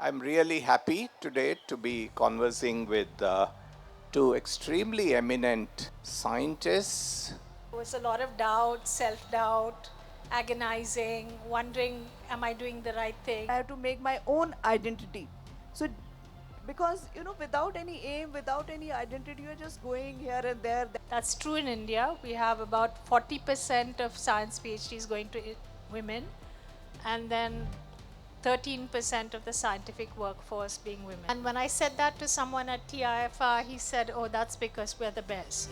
I'm really happy today to be conversing with two extremely eminent scientists. There was a lot of doubt, self-doubt, agonizing, wondering, am I doing the right thing? I have to make my own identity. So, because without any aim, without any identity, you're just going here and there. That's true in India. We have about 40% of science PhDs going to women, and then 13% of the scientific workforce being women. And when I said that to someone at TIFR, he said, oh, that's because we're the best.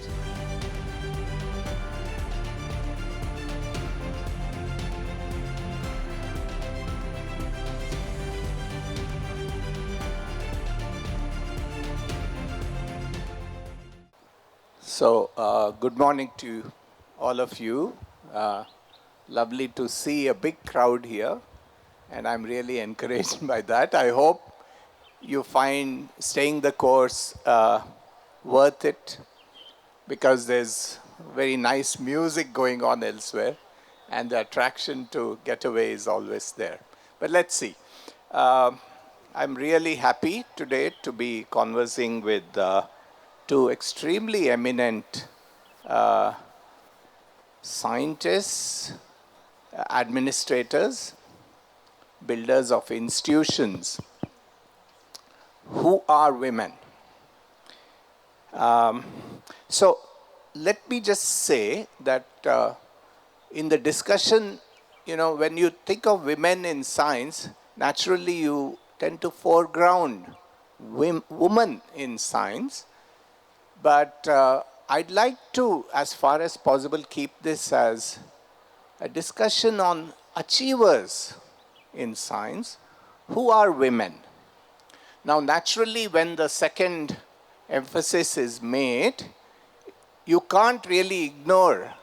So, good morning to all of you. Lovely to see a big crowd here, and I'm really encouraged by that. I hope you find staying the course worth it, because there's very nice music going on elsewhere, and the attraction to get away is always there. But let's see. I'm really happy today to be conversing with two extremely eminent scientists, administrators, builders of institutions who are women. So let me just say that in the discussion, when you think of women in science, naturally you tend to foreground women in science. But I'd like to, as far as possible, keep this as a discussion on achievers in science who are women. Now, naturally, when the second emphasis is made, you can't really ignore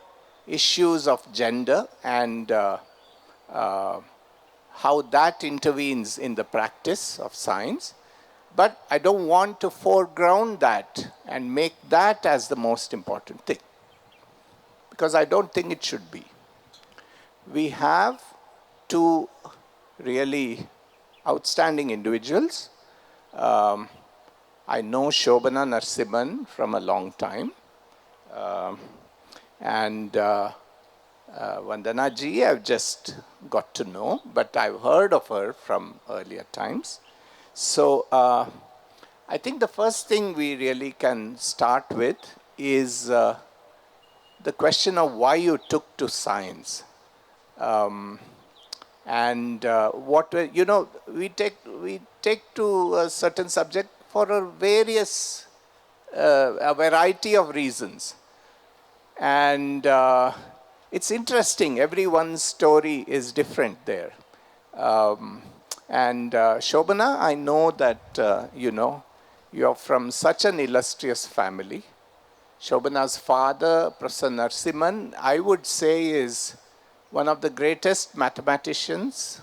issues of gender and how that intervenes in the practice of science. But I don't want to foreground that and make that as the most important thing, because I don't think it should be. We have two really outstanding individuals. I know Shobhana Narasimhan from a long time. And Vandana ji I've just got to know, but I've heard of her from earlier times. So I think the first thing we really can start with is the question of why you took to science. And what we take to a certain subject for a variety of reasons. And it's interesting, everyone's story is different there. And Shobhana, I know that, you're from such an illustrious family. Shobhana's father, Professor Narasimhan, I would say is one of the greatest mathematicians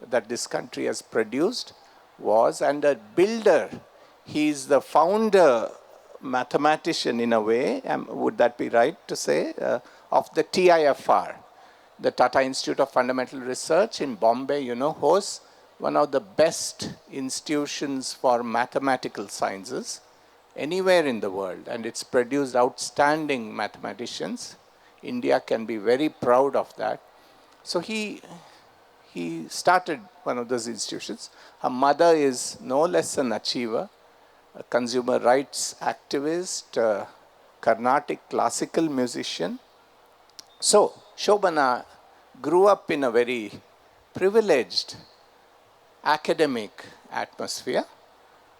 that this country has produced, and a builder. He's the founder mathematician in a way, would that be right to say, of the TIFR, the Tata Institute of Fundamental Research in Bombay, hosts one of the best institutions for mathematical sciences anywhere in the world, and it's produced outstanding mathematicians. India can be very proud of that. So he started one of those institutions. Her mother is no less an achiever, a consumer rights activist, a Carnatic classical musician. So Shobhana grew up in a very privileged academic atmosphere.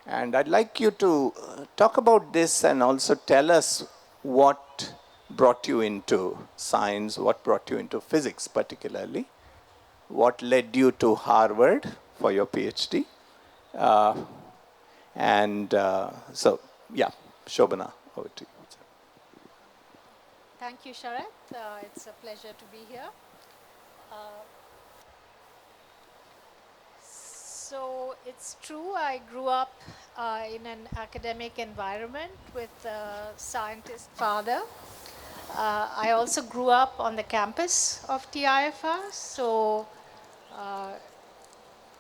And I'd like you to talk about this and also tell us what brought you into science, what brought you into physics particularly, what led you to Harvard for your PhD. So, Shobhana, over to you. Thank you, Sharath. It's a pleasure to be here. So it's true, I grew up in an academic environment with a scientist father. I also grew up on the campus of TIFR, so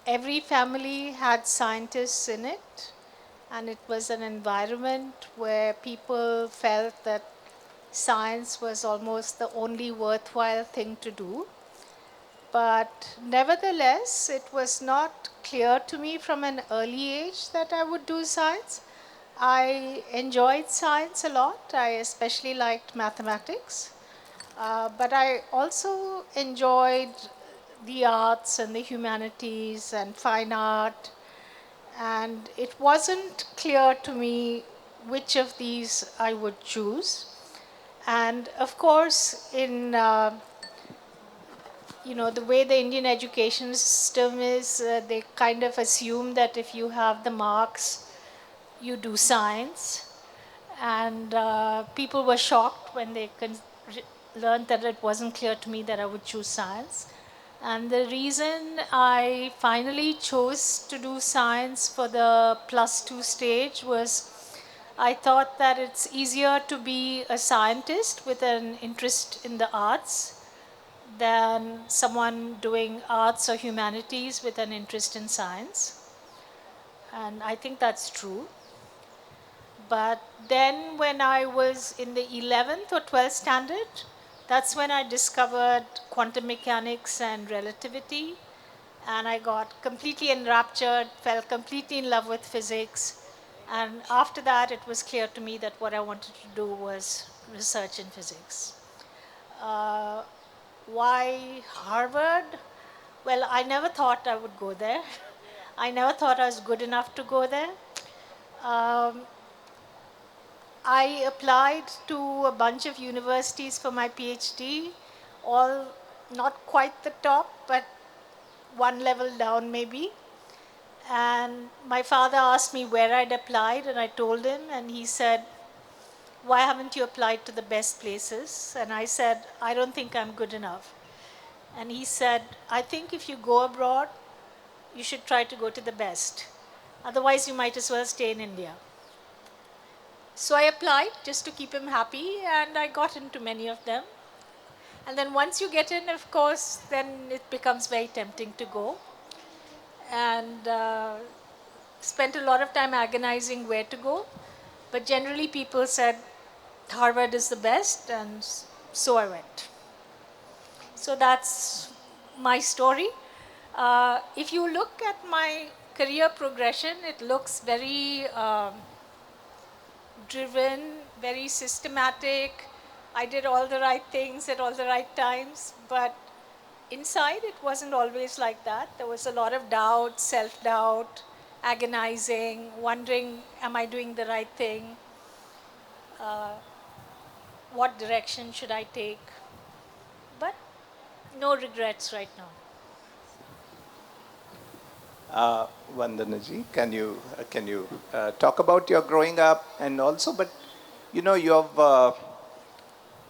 every family had scientists in it, and it was an environment where people felt that science was almost the only worthwhile thing to do. But nevertheless, it was not clear to me from an early age that I would do science. I enjoyed science a lot. I especially liked mathematics. But I also enjoyed the arts and the humanities and fine art. And it wasn't clear to me which of these I would choose. And of course, in the way the Indian education system is, they kind of assume that if you have the marks, you do science. And people were shocked when they learned that it wasn't clear to me that I would choose science. And the reason I finally chose to do science for the +2 stage was I thought that it's easier to be a scientist with an interest in the arts than someone doing arts or humanities with an interest in science. And I think that's true. But then when I was in the 11th or 12th standard, that's when I discovered quantum mechanics and relativity. And I got completely enraptured, fell completely in love with physics. And after that, it was clear to me that what I wanted to do was research in physics. Uh, why Harvard? Well, I never thought I would go there. I never thought I was good enough to go there. Um, I applied to a bunch of universities for my PhD, all not quite the top, but one level down maybe. And my father asked me where I'd applied, and I told him, and he said, "Why haven't you applied to the best places?" And I said, "I don't think I'm good enough." And he said, "I think if you go abroad, you should try to go to the best. Otherwise, you might as well stay in India." So I applied just to keep him happy, and I got into many of them. And then once you get in, of course, then it becomes very tempting to go. And spent a lot of time agonizing where to go. But generally, people said Harvard is the best, and so I went. So that's my story. If you look at my career progression, it looks very driven, very systematic. I did all the right things at all the right times, but inside it wasn't always like that. There was a lot of doubt, self doubt, agonizing, wondering, am I doing the right thing? What direction should I take? But no regrets right now. Vandana ji, can you talk about your growing up and also, but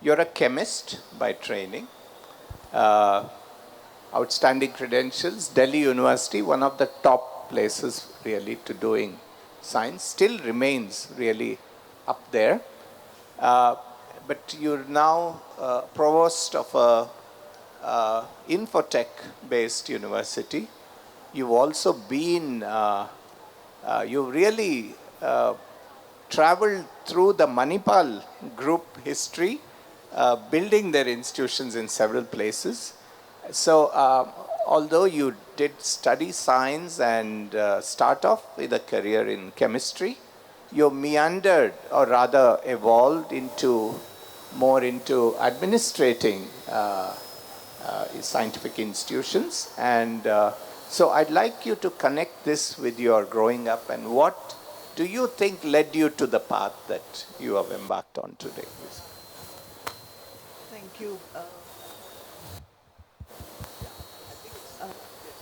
you're a chemist by training, uh, outstanding credentials, Delhi University, one of the top places really to doing science, still remains really up there. Uh, but you're now provost of a infotech-based university. You've also been, you really traveled through the Manipal group history, building their institutions in several places. So, although you did study science and start off with a career in chemistry, you meandered or rather evolved into more into administrating scientific institutions. And so I'd like you to connect this with your growing up and what do you think led you to the path that you have embarked on today? Thank you.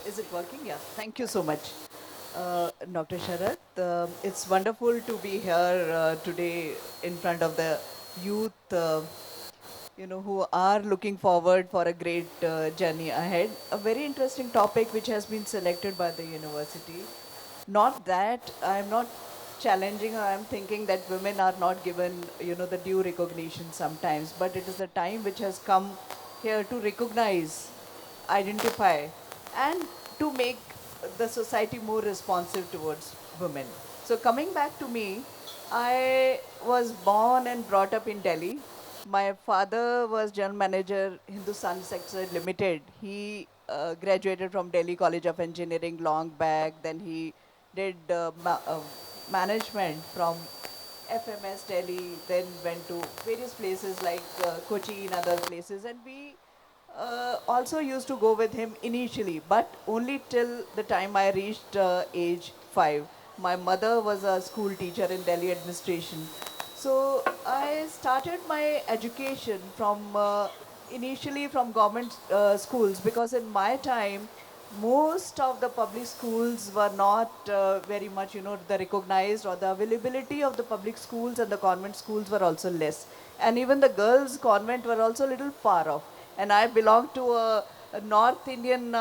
Is it working? Yeah. Thank you so much, Dr. Sharath. It's wonderful to be here today in front of the youth, who are looking forward for a great journey ahead. A very interesting topic which has been selected by the university. Not that I'm not challenging or I'm thinking that women are not given, the due recognition sometimes, but it is a time which has come here to recognize, identify, and to make the society more responsive towards women. So coming back to me, I was born and brought up in Delhi. My father was general manager, Hindustan Sector Limited. He graduated from Delhi College of Engineering long back. Then he did management from FMS Delhi, then went to various places like Kochi and other places. And we also used to go with him initially, but only till the time I reached age 5. My mother was a school teacher in Delhi administration. So I started my education from initially from government schools, because in my time most of the public schools were not very much, the recognized, or the availability of the public schools and the convent schools were also less. And even the girls' convent were also a little far off. And I belong to a North Indian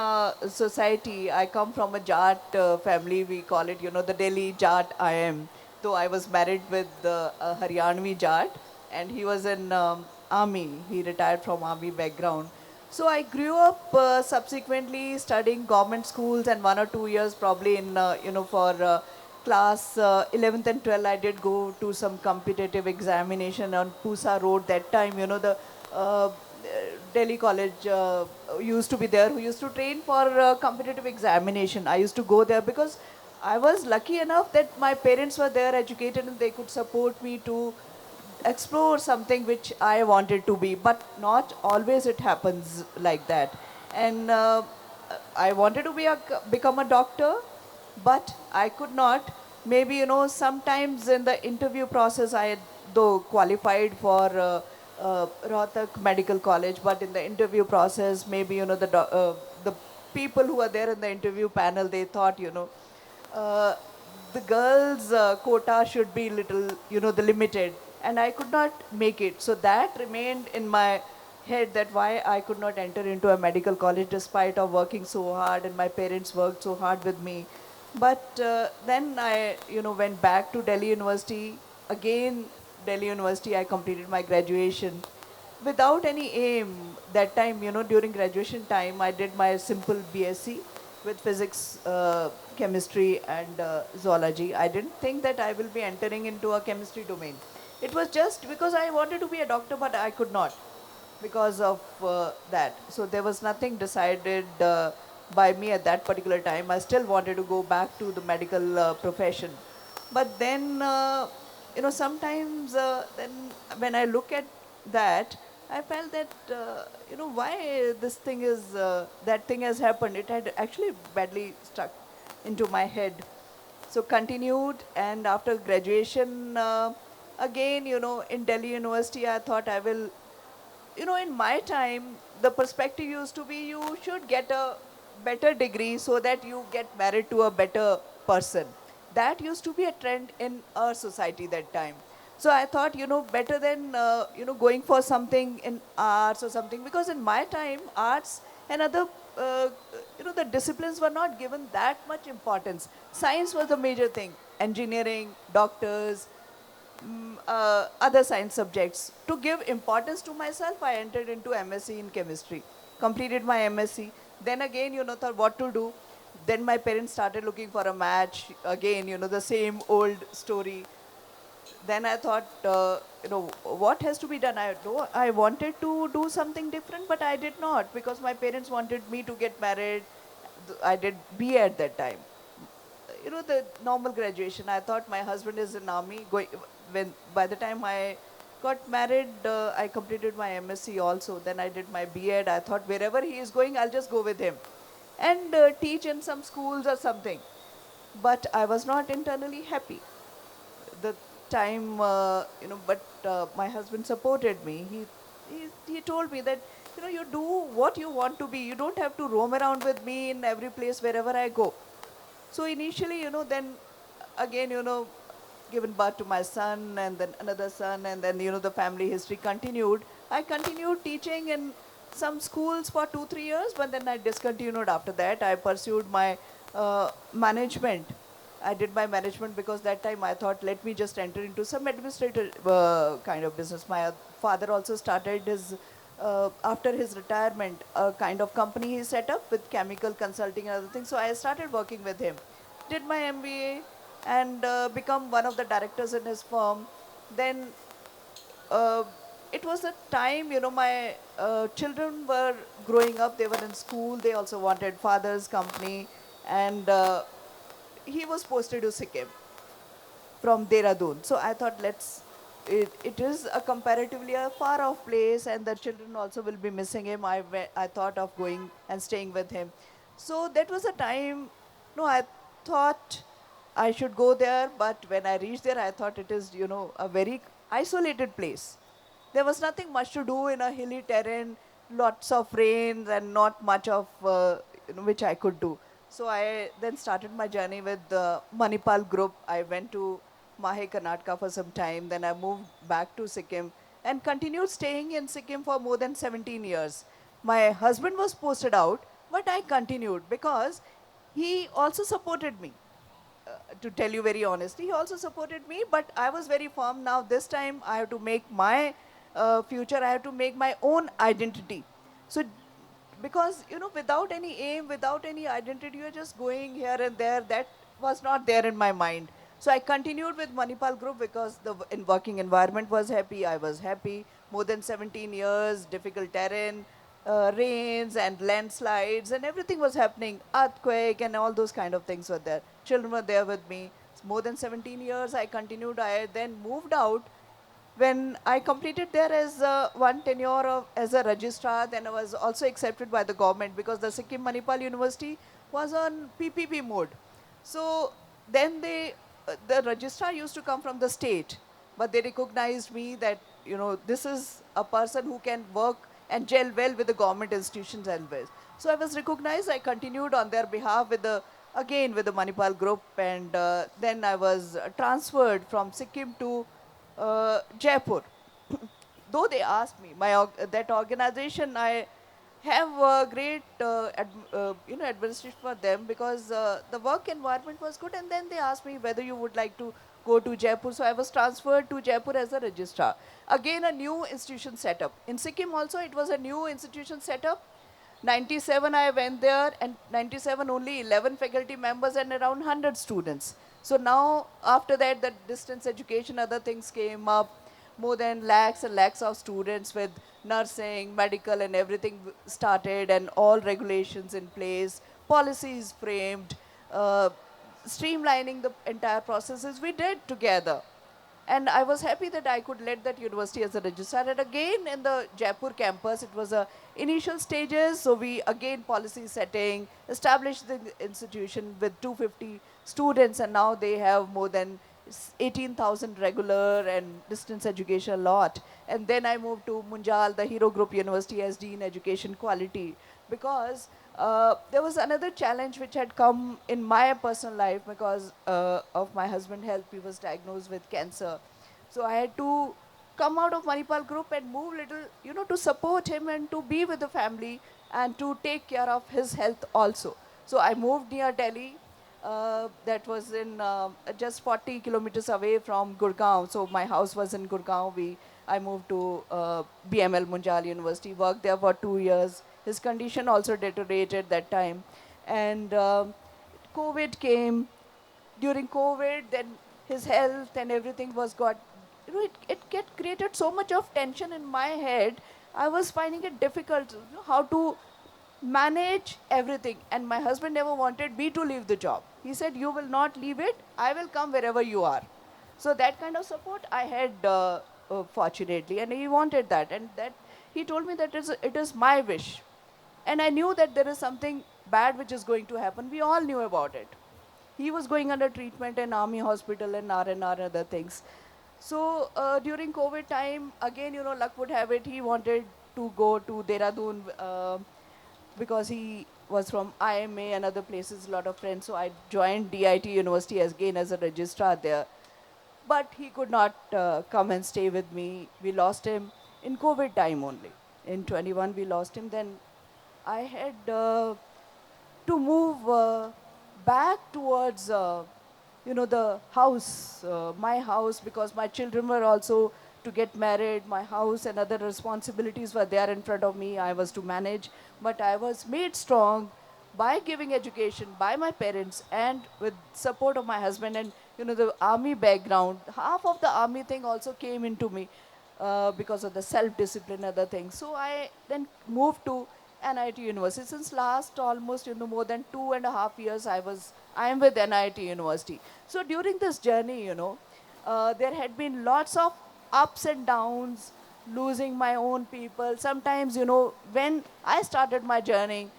society. I come from a Jat family, we call it, the Delhi Jat I am. Though I was married with a Haryanvi Jat, and he was in army. He retired from army background. So I grew up subsequently studying government schools, and 1 or 2 years probably in, for class 11th and 12th, I did go to some competitive examination on Pusa Road. That time, the Delhi College used to be there, who used to train for competitive examination. I used to go there because I was lucky enough that my parents were there, educated, and they could support me to explore something which I wanted to be, but not always it happens like that. And I wanted to become a doctor, but I could not. Maybe, sometimes in the interview process, I had, though, qualified for Rohtak Medical College, but in the interview process, maybe, the people who were there in the interview panel, they thought, uh, the girls' quota should be little, the limited, and I could not make it. So that remained in my head, that why I could not enter into a medical college despite of working so hard, and my parents worked so hard with me. But then I, went back to Delhi University. Again, Delhi University, I completed my graduation without any aim. That time, during graduation time, I did my simple BSc with physics, chemistry, and zoology. I didn't think that I will be entering into a chemistry domain. It was just because I wanted to be a doctor, but I could not because of that. So there was nothing decided by me at that particular time. I still wanted to go back to the medical profession. But then, sometimes then when I look at that, I felt that, why this thing is, that thing has happened. It had actually badly stuck into my head. So continued, and after graduation, again, in Delhi University, I thought I will, in my time, the perspective used to be you should get a better degree so that you get married to a better person. That used to be a trend in our society that time. So I thought, better than, going for something in arts or something, because in my time, arts and other, the disciplines were not given that much importance. Science was the major thing. Engineering, doctors, other science subjects. To give importance to myself, I entered into MSc in chemistry, completed my MSc. Then again, thought what to do. Then my parents started looking for a match. Again, the same old story. Then I thought, what has to be done? I wanted to do something different, but I did not, because my parents wanted me to get married. I did BA at that time, the normal graduation. I thought my husband is in army. When by the time I got married, I completed my MSc also. Then I did my B.Ed. I thought wherever he is going, I'll just go with him and teach in some schools or something. But I was not internally happy. The time, but my husband supported me. He told me that, you do what you want to be. You don't have to roam around with me in every place wherever I go. So initially, then again, given birth to my son, and then another son, and then, the family history continued. I continued teaching in some schools for 2, 3 years, but then I discontinued after that. I pursued my management. I did my management because that time I thought, let me just enter into some administrative kind of business. My father also started his after his retirement, a kind of company he set up with chemical consulting and other things. So I started working with him, did my MBA, and become one of the directors in his firm. Then uh, it was a time, my children were growing up, they were in school, they also wanted father's company, and he was posted to Sikkim from Dehradun. So I thought, it is a comparatively a far off place, and the children also will be missing him. I thought of going and staying with him. So that was a time, no, I thought I should go there, but when I reached there, I thought it is, a very isolated place. There was nothing much to do in a hilly terrain, lots of rains, and not much of which I could do. So I then started my journey with the Manipal group. I went to Mahe, Karnataka for some time. Then I moved back to Sikkim and continued staying in Sikkim for more than 17 years. My husband was posted out, but I continued because he also supported me, to tell you very honestly. He also supported me, but I was very firm. Now, this time, I have to make my future, I have to make my own identity. So, because, without any aim, without any identity, you're just going here and there. That was not there in my mind. So, I continued with Manipal Group because the working environment was happy. I was happy. More than 17 years, difficult terrain, rains and landslides and everything was happening, earthquake and all those kind of things were there. Children were there with me. More than 17 years I continued. I then moved out when I completed there as one tenure as a registrar. Then I was also accepted by the government because the Sikkim Manipal University was on PPP mode. So then the registrar used to come from the state, but they recognized me that, this is a person who can work and gel well with the government institutions and ways. So I was recognized. I continued on their behalf again with the Manipal group, and then I was transferred from Sikkim to Jaipur. Though they asked me, that organization, I have a great administration for them because the work environment was good. And then they asked me whether you would like to go to Jaipur. So I was transferred to Jaipur as a registrar. Again, a new institution set up. In Sikkim also, it was a new institution set up. 97 I went there, and 97 only 11 faculty members and around 100 students. So now after that, the distance education, other things came up. More than lakhs and lakhs of students with nursing, medical and everything started, and all regulations in place, policies framed, uh, streamlining the entire processes we did together. And I was happy that I could lead that university as a registrar. And again, in the Jaipur campus, it was a initial stages. So we again policy setting, established the institution with 250 students, and now they have more than 18,000 regular and distance education a lot. And then I moved to Munjal, the Hero Group University, as Dean Education Quality, because there was another challenge which had come in my personal life because of my husband's health. He was diagnosed with cancer. So I had to come out of Manipal group and move little, to support him and to be with the family and to take care of his health also. So I moved near Delhi. That was in just 40 kilometers away from Gurgaon. So my house was in Gurgaon. I moved to BML Munjal University, worked there for 2 years. His condition also deteriorated that time. And COVID came. During COVID, then his health and everything was got, it get created so much of tension in my head. I was finding it difficult, how to manage everything. And my husband never wanted me to leave the job. He said, you will not leave it. I will come wherever you are. So that kind of support I had, fortunately, and he wanted that. And that he told me that it is my wish. And I knew that there is something bad which is going to happen. We all knew about it. He was going under treatment in Army Hospital and R&R and other things. So during COVID time, again, luck would have it, he wanted to go to Dehradun because he was from IMA and other places, a lot of friends. So I joined DIT University again as a registrar there. But he could not come and stay with me. We lost him in COVID time only. In 21, we lost him. Then I had to move back towards, the house, my house, because my children were also to get married. My house and other responsibilities were there in front of me. I was to manage, but I was made strong by giving education by my parents and with support of my husband and the army background. Half of the army thing also came into me because of the self-discipline, other things. So I then moved to NIT University. Since last almost more than 2.5 years, I am with NIT University. So during this journey, there had been lots of ups and downs, losing my own people. Sometimes, when I started my journey,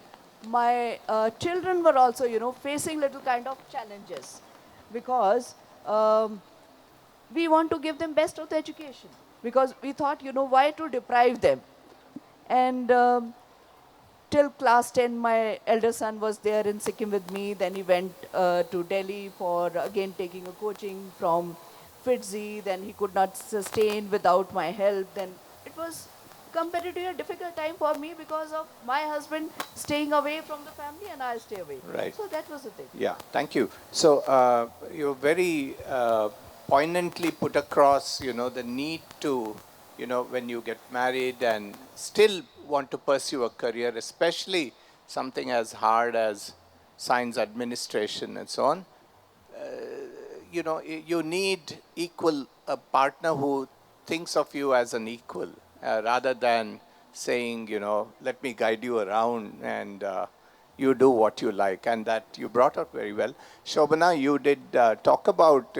my children were also, facing little kind of challenges because we want to give them best of the education because we thought, why to deprive them? And till class 10, my elder son was there in Sikkim with me. Then he went to Delhi for again taking a coaching from FITZI. Then he could not sustain without my help. Then it was comparatively a difficult time for me because of my husband staying away from the family and I stay away. Right. So that was the thing. Yeah, thank you. So you very poignantly put across, the need to, when you get married and still want to pursue a career, especially something as hard as science administration and so on. You need a partner who thinks of you as an equal, rather than saying, let me guide you around and you do what you like. And that you brought out very well. Shobhana, you did talk about,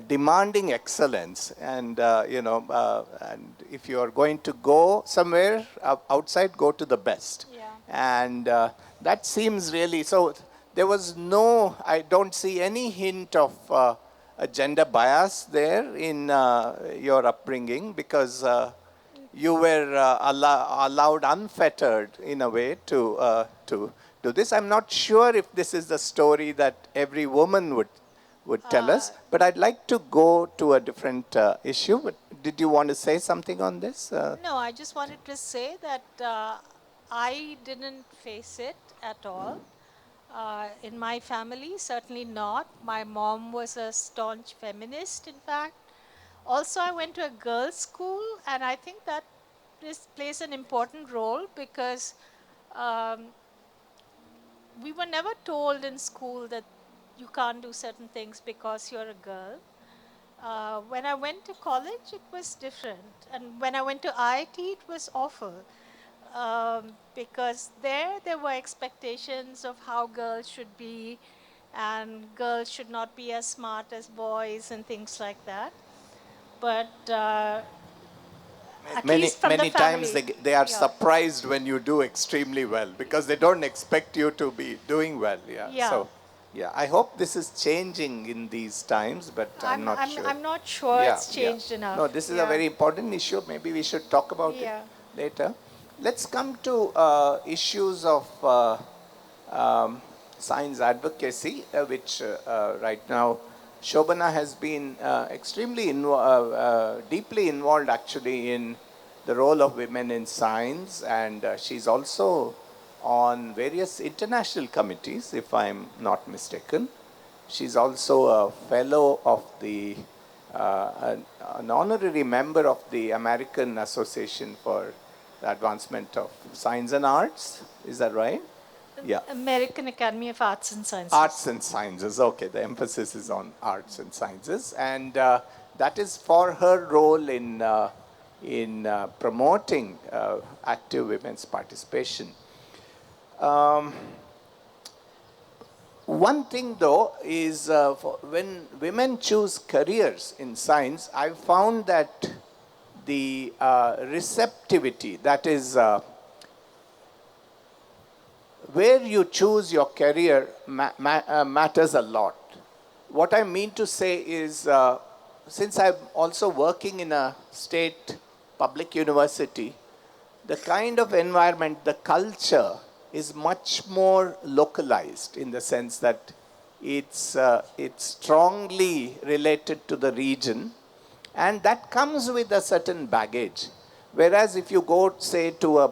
demanding excellence. And, and if you are going to go somewhere outside, go to the best. Yeah. And that seems really, so there was I don't see any hint of a gender bias there in your upbringing, because you were allowed unfettered in a way to do this. I'm not sure if this is the story that every woman would tell us, but I'd like to go to a different issue. But did you want to say something on this? No, I just wanted to say that I didn't face it at all. In my family, certainly not. My mom was a staunch feminist, in fact. Also, I went to a girls' school, and I think that plays an important role because um, we were never told in school that you can't do certain things because you're a girl. When I went to college, it was different. And when I went to IIT, it was awful. Because there were expectations of how girls should be, and girls should not be as smart as boys and things like that. But at Many, least from the many times family. they are Yeah. surprised when you do extremely well, because they don't expect you to be doing well. Yeah. Yeah. So, yeah, I hope this is changing in these times, but I'm not sure. I'm not sure Yeah, it's changed enough. No, this is a Yeah. very important issue. Maybe we should talk about Yeah. it later. Let's come to issues of science advocacy, which right now Shobhana has been extremely deeply involved actually in the role of women in science, and she's also on various international committees, if I'm not mistaken. She's also a fellow of the, an honorary member of the American Association for the Advancement of Science and Arts. Is that right? Yeah. American Academy of Arts and Sciences. Arts and Sciences, okay. The emphasis is on arts and sciences. And that is for her role in promoting active women's participation. One thing though is when women choose careers in science, I've found that the receptivity, that is where you choose your career matters a lot. What I mean to say is, since I'm also working in a state public university, the kind of environment, the culture is much more localized in the sense that it's strongly related to the region, and that comes with a certain baggage. Whereas if you go, say, to a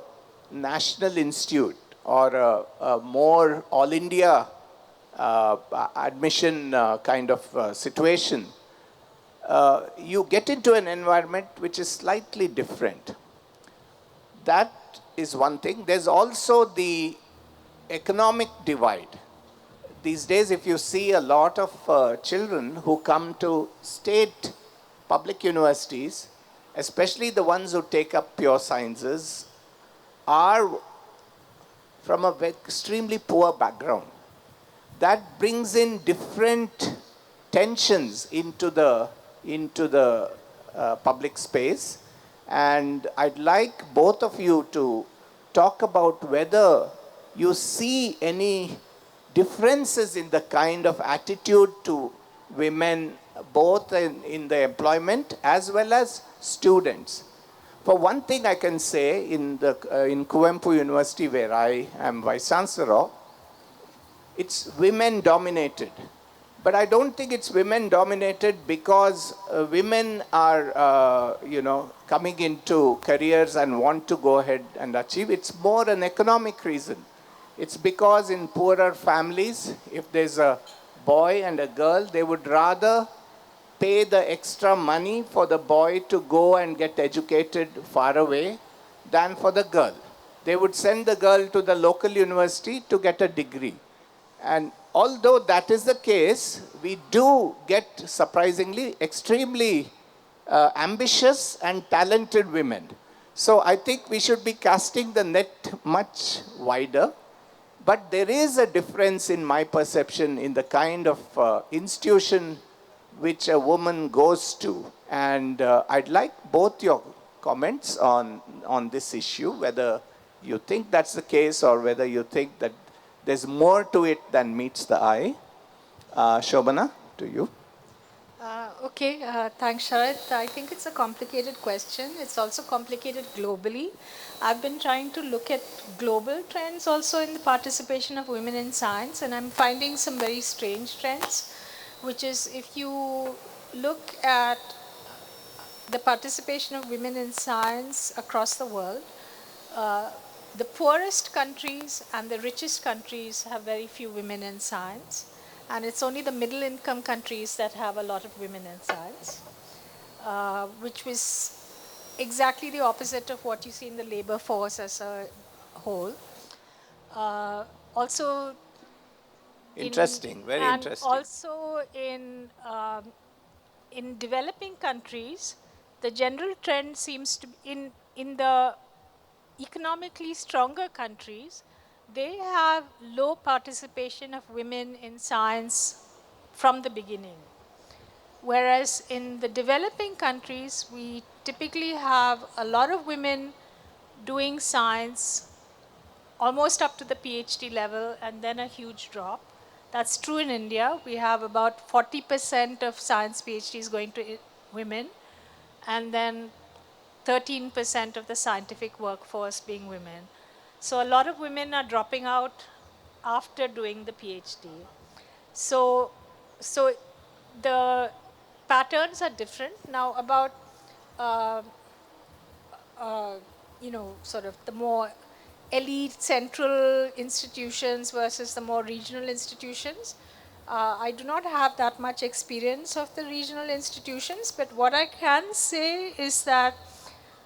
national institute or a more all India admission kind of situation, you get into an environment which is slightly different. That is one thing. There's also the economic divide. These days, if you see a lot of children who come to state public universities, especially the ones who take up pure sciences, are from an extremely poor background. That brings in different tensions into the public space, and I'd like both of you to talk about whether you see any differences in the kind of attitude to women, both in the employment as well as students. For one thing, I can say in Kuvempu University, where I am vice chancellor, it's women dominated. But I don't think it's women dominated because women are, coming into careers and want to go ahead and achieve. It's more an economic reason. It's because in poorer families, if there's a boy and a girl, they would rather pay the extra money for the boy to go and get educated far away than for the girl. They would send the girl to the local university to get a degree. And although that is the case, we do get surprisingly extremely ambitious and talented women. So I think we should be casting the net much wider. But there is a difference in my perception in the kind of institution which a woman goes to. And I'd like both your comments on this issue, whether you think that's the case or whether you think that there's more to it than meets the eye. Shobhana, to you. Okay, thanks, Sharath. I think it's a complicated question. It's also complicated globally. I've been trying to look at global trends also in the participation of women in science, and I'm finding some very strange trends, which is if you look at the participation of women in science across the world, the poorest countries and the richest countries have very few women in science. And it's only the middle income countries that have a lot of women in science, which was exactly the opposite of what you see in the labor force as a whole. Also, Interesting, very and interesting. also in developing countries, the general trend seems to be in the economically stronger countries, they have low participation of women in science from the beginning. Whereas in the developing countries, we typically have a lot of women doing science almost up to the PhD level and then a huge drop. That's true in India. We have about 40% of science PhDs going to women, and then 13% of the scientific workforce being women. So a lot of women are dropping out after doing the PhD. So the patterns are different. Now about, uh, sort of the more elite central institutions versus the more regional institutions. I do not have that much experience of the regional institutions, but what I can say is that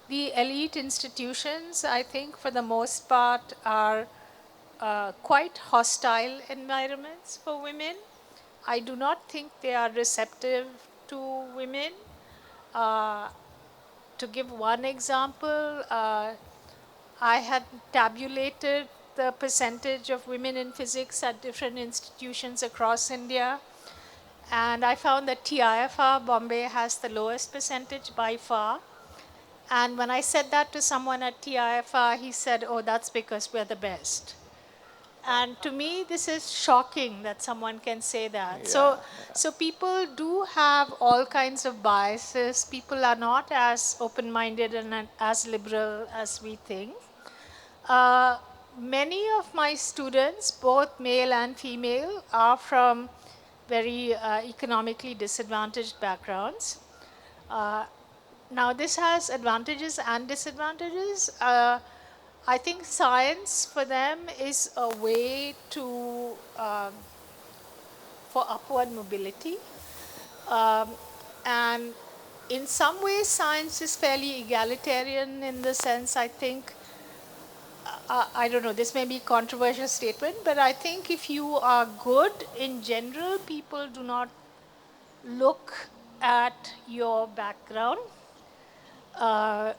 the elite institutions, I think, for the most part, are quite hostile environments for women. I do not think they are receptive to women. Uh, to give one example, I had tabulated the percentage of women in physics at different institutions across India. And I found that TIFR Bombay has the lowest percentage by far. And when I said that to someone at TIFR, he said, oh, that's because we're the best. And to me, this is shocking that someone can say that. So people do have all kinds of biases. People are not as open-minded and as liberal as we think. Many of my students, both male and female, are from very economically disadvantaged backgrounds. Now, this has advantages and disadvantages. I think science for them is a way to for upward mobility. Um, And in some ways, science is fairly egalitarian in the sense, I think, I don't know, this may be a controversial statement, but I think if you are good in general, people do not look at your background, uh,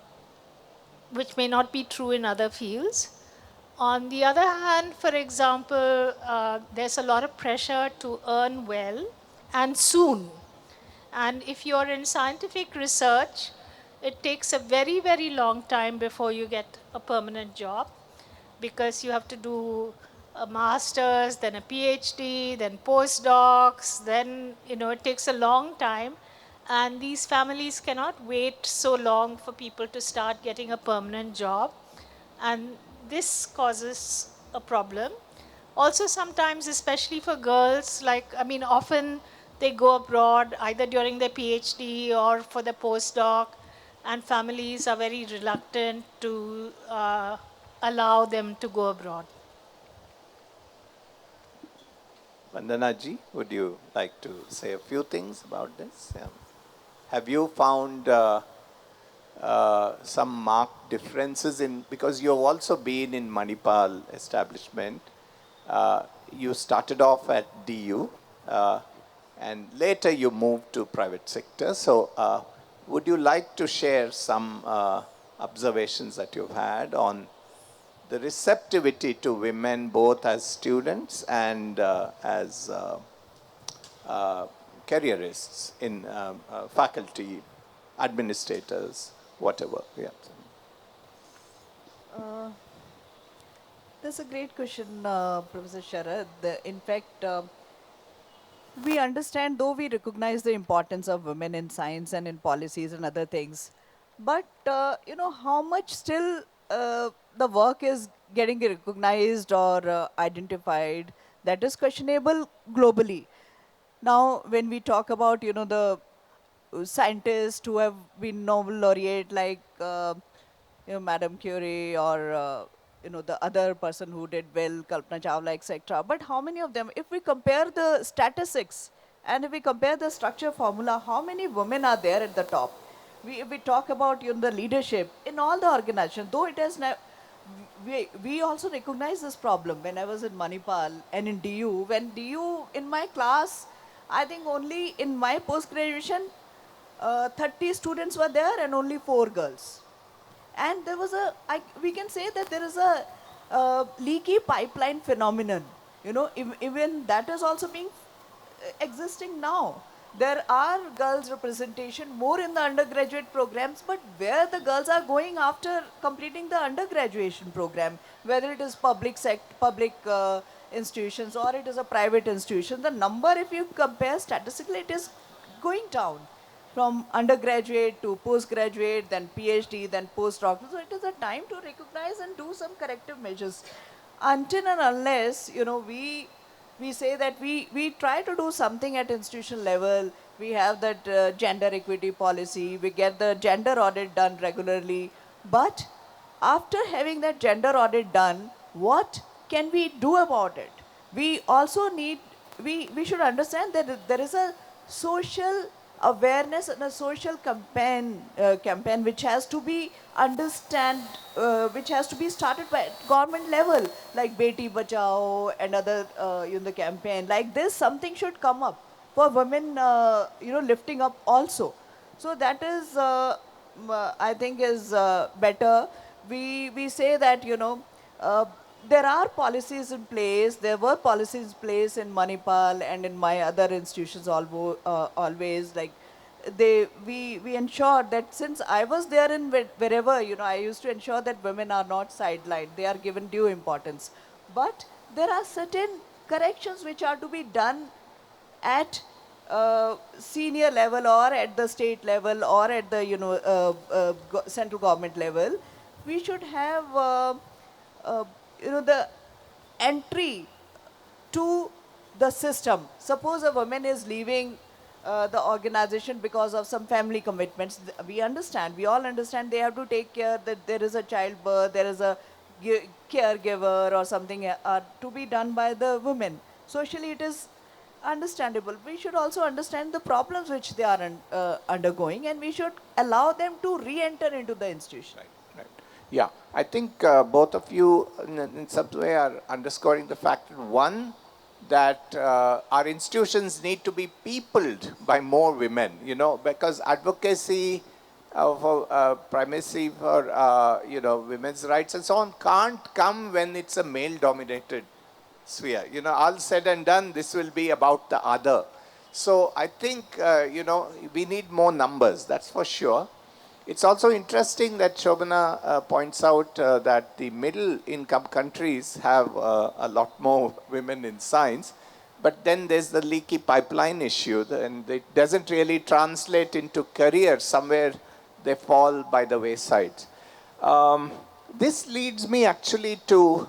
which may not be true in other fields. On the other hand, for example, there's a lot of pressure to earn well and soon. And if you're in scientific research, it takes a very, very long time before you get a permanent job because you have to do a master's, then a PhD, then postdocs, then, it takes a long time. And these families cannot wait so long for people to start getting a permanent job. And this causes a problem. Also, sometimes, especially for girls, often they go abroad either during their PhD or for the postdoc, and families are very reluctant to allow them to go abroad. Vandana ji, would you like to say a few things about this? Yeah. Have you found some marked differences in, because you've also been in Manipal establishment, you started off at DU and later you moved to private sector. So would you like to share some observations that you've had on the receptivity to women both as students and as careerists in faculty, administrators, whatever? Yeah. That's a great question, Professor Sharath. In fact, we understand, though we recognize the importance of women in science and in policies and other things, but how much still the work is getting recognized or identified, that is questionable globally. Now, when we talk about the scientists who have been Nobel laureate like Madame Curie or the other person who did well, Kalpana Chawla, etc. But how many of them, if we compare the statistics and if we compare the structure formula, how many women are there at the top? If we talk about the leadership in all the organizations, though it has we also recognize this problem. When I was in Manipal and in DU, when DU in my class, I think only in my post graduation 30 students were there and only 4 girls. And there was we can say that there is a leaky pipeline phenomenon. Even that is also being existing now. There are girls representation more in the undergraduate programs, but where the girls are going after completing the undergraduation program, whether it is public institutions or it is a private institution, the number, if you compare statistically, it is going down from undergraduate to postgraduate, then PhD, then postdoctoral. So it is a time to recognize and do some corrective measures. Until and unless, we say that we try to do something at institutional level, we have that gender equity policy, we get the gender audit done regularly. But after having that gender audit done, what can we do about it? We also need, we should understand that there is a social awareness and a social campaign which has to be which has to be started by government level, like Beti Bachao and other the campaign like this. Something should come up for women, lifting up also. So that is, I think, is better. We say that there are policies in place. There were policies in place in Manipal and in my other institutions always. Like we ensured that since I was there in wherever, I used to ensure that women are not sidelined. They are given due importance. But there are certain corrections which are to be done at senior level or at the state level or at the central government level. We should have the entry to the system. Suppose a woman is leaving the organization because of some family commitments. We understand, we all understand, they have to take care that there is a childbirth, there is a caregiver or something to be done by the women. Socially, it is understandable. We should also understand the problems which they are undergoing, and we should allow them to re-enter into the institution. Right. Yeah, I think both of you in some way are underscoring the fact that one, that our institutions need to be peopled by more women, because advocacy for primacy for, women's rights and so on can't come when it's a male-dominated sphere. All said and done, this will be about the other. So I think, we need more numbers, that's for sure. It's also interesting that Shobhana points out that the middle income countries have a lot more women in science, but then there's the leaky pipeline issue, and it doesn't really translate into career. Somewhere they fall by the wayside. This leads me actually to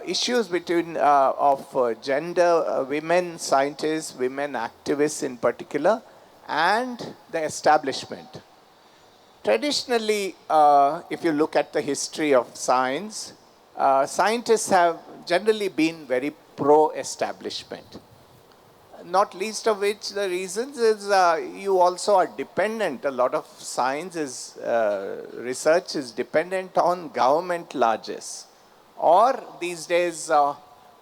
issues between of gender, women scientists, women activists in particular, and the establishment. Traditionally, if you look at the history of science, scientists have generally been very pro-establishment. Not least of which the reasons is you also are dependent. A lot of science is, research is dependent on government largesse, or these days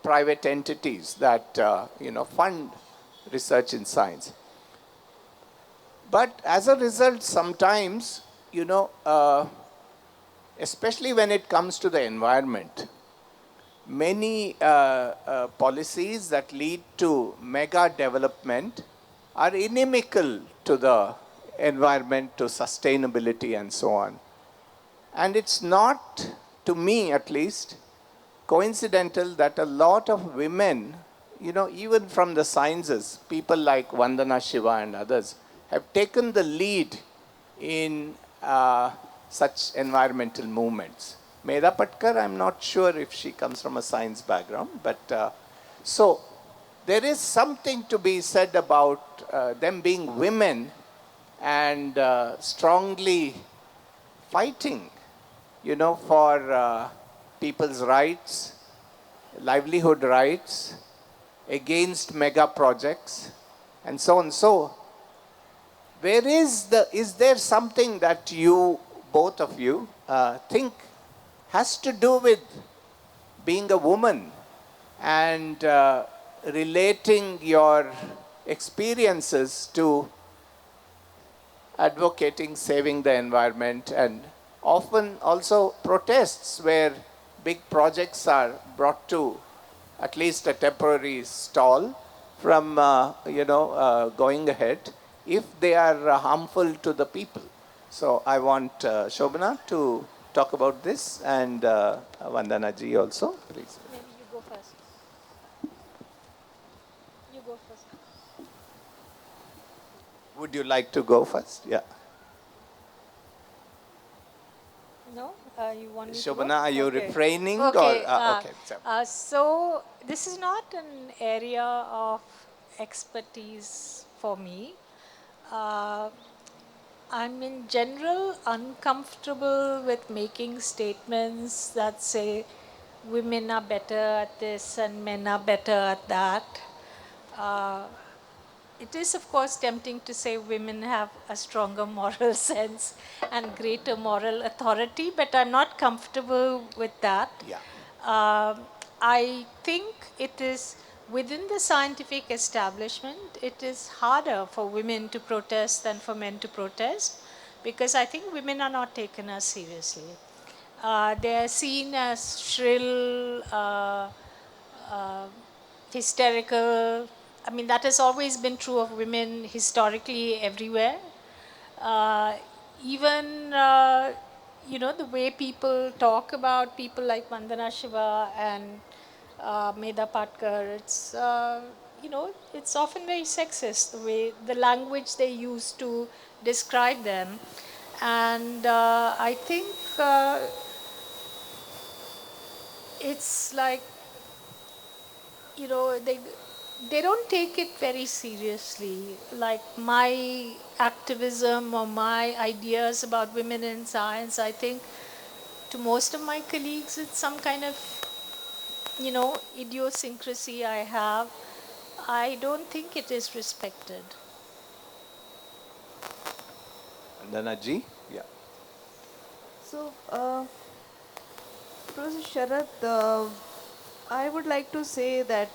private entities that fund research in science. But as a result, sometimes, especially when it comes to the environment, many policies that lead to mega development are inimical to the environment, to sustainability, and so on. And it's not, to me at least, coincidental that a lot of women, even from the sciences, people like Vandana Shiva and others, have taken the lead in such environmental movements. Medha Patkar, I'm not sure if she comes from a science background, but so there is something to be said about them being women and strongly fighting, for people's rights, livelihood rights, against mega projects, and so on. So, is there something that you, both of you, think has to do with being a woman and relating your experiences to advocating saving the environment, and often also protests where big projects are brought to at least a temporary stall from going ahead if they are harmful to the people. So I want Shobhana to talk about this, and Vandana ji also, please. Maybe you go first. You go first. Would you like to go first? Yeah. No? You want me to Shobhana, go? are you Okay. refraining? Okay. Or, okay. So this is not an area of expertise for me. I'm in general uncomfortable with making statements that say women are better at this and men are better at that. It is, of course, tempting to say women have a stronger moral sense and greater moral authority, but I'm not comfortable with that. Yeah. I think it is within the scientific establishment, it is harder for women to protest than for men to protest, because I think women are not taken as seriously. They are seen as shrill, hysterical. I mean, that has always been true of women historically everywhere. Uh, even, the way people talk about people like Vandana Shiva and Medha Patkar, it's often very sexist, the language they use to describe them. And I think it's like, they don't take it very seriously. Like my activism or my ideas about women in science, I think to most of my colleagues, it's some kind of, idiosyncrasy I have. I don't think it is respected. Vandana ji? Yeah. So, Professor Sharath, I would like to say that,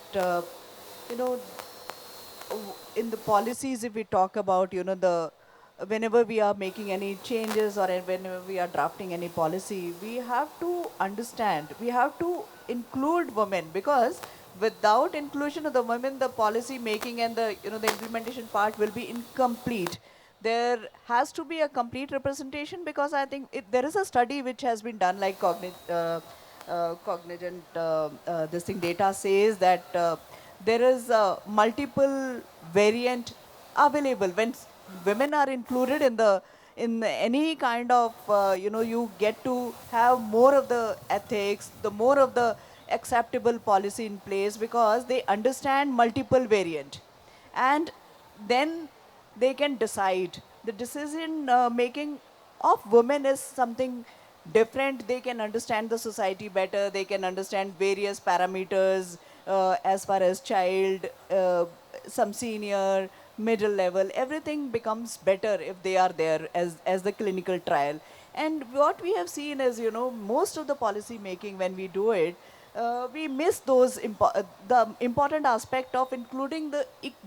you know, in the policies, if we talk about, whenever we are making any changes or whenever we are drafting any policy, we have to understand, we have to include women, because without inclusion of the women, the policy making and the implementation part will be incomplete. There has to be a complete representation, because I think there is a study which has been done, like cognizant this thing data says that there is multiple variant available when women are included in any kind of you get to have more of the ethics, the more of the acceptable policy in place, because they understand multiple variant, and then they can decide. The decision making of women is something different. They can understand the society better, they can understand various parameters, as far as child, some senior, middle level, everything becomes better if they are there as the clinical trial. And what we have seen is, most of the policy making, when we do it, we miss the important aspect of including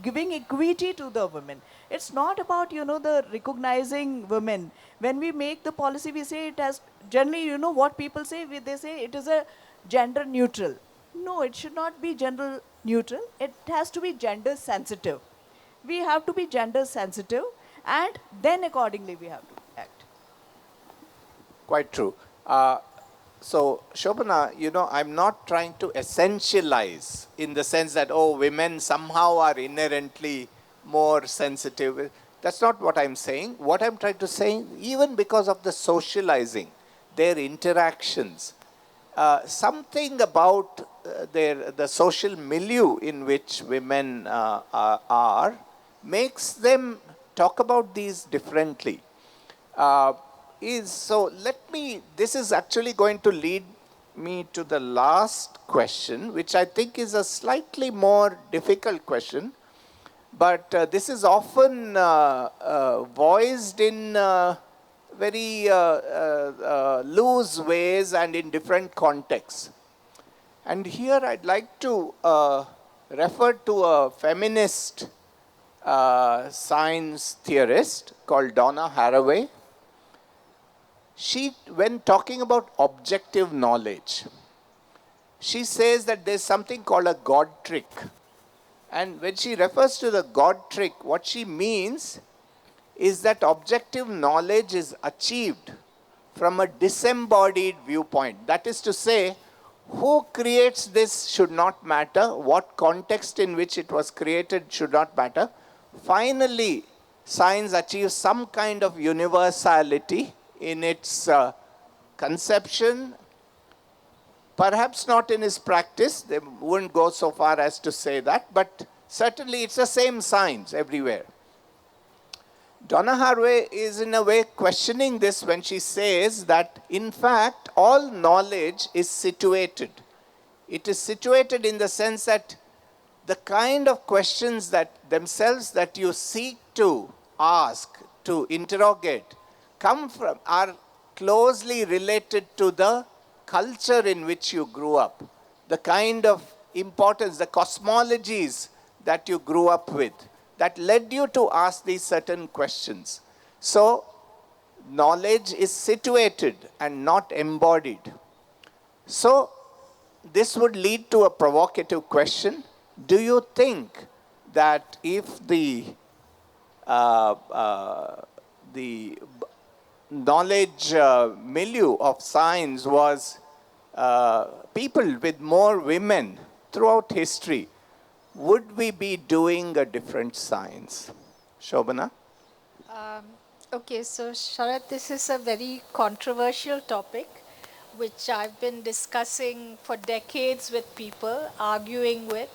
giving equity to the women. It's not about, the recognizing women. When we make the policy, we say it as, generally, what people say, they say it is a gender neutral. No, it should not be gender neutral. It has to be gender sensitive. We have to be gender sensitive, and then accordingly we have to act. Quite true. So, Shobhana, I'm not trying to essentialize in the sense that, oh, women somehow are inherently more sensitive. That's not what I'm saying. What I'm trying to say, even because of the socializing, their interactions, something about the social milieu in which women are makes them talk about these differently. This is actually going to lead me to the last question, which I think is a slightly more difficult question, but this is often voiced in very loose ways and in different contexts. And here I'd like to refer to a feminist science theorist called Donna Haraway. When talking about objective knowledge, she says that there's something called a God trick. And when she refers to the God trick, what she means is that objective knowledge is achieved from a disembodied viewpoint. That is to say, who creates this should not matter, what context in which it was created should not matter. Finally, science achieves some kind of universality in its conception, perhaps not in its practice. They wouldn't go so far as to say that, but certainly it's the same science everywhere. Donna Haraway is in a way questioning this when she says that in fact all knowledge is situated. It is situated in the sense that the kind of questions that themselves that you seek to ask, to interrogate, are closely related to the culture in which you grew up, the kind of importance, the cosmologies that you grew up with, that led you to ask these certain questions. So, knowledge is situated and not embodied. So, this would lead to a provocative question. Do you think that if the knowledge milieu of science was people with more women throughout history, would we be doing a different science? Shobhana? Okay, so Sharath, this is a very controversial topic which I've been discussing for decades with people, arguing with.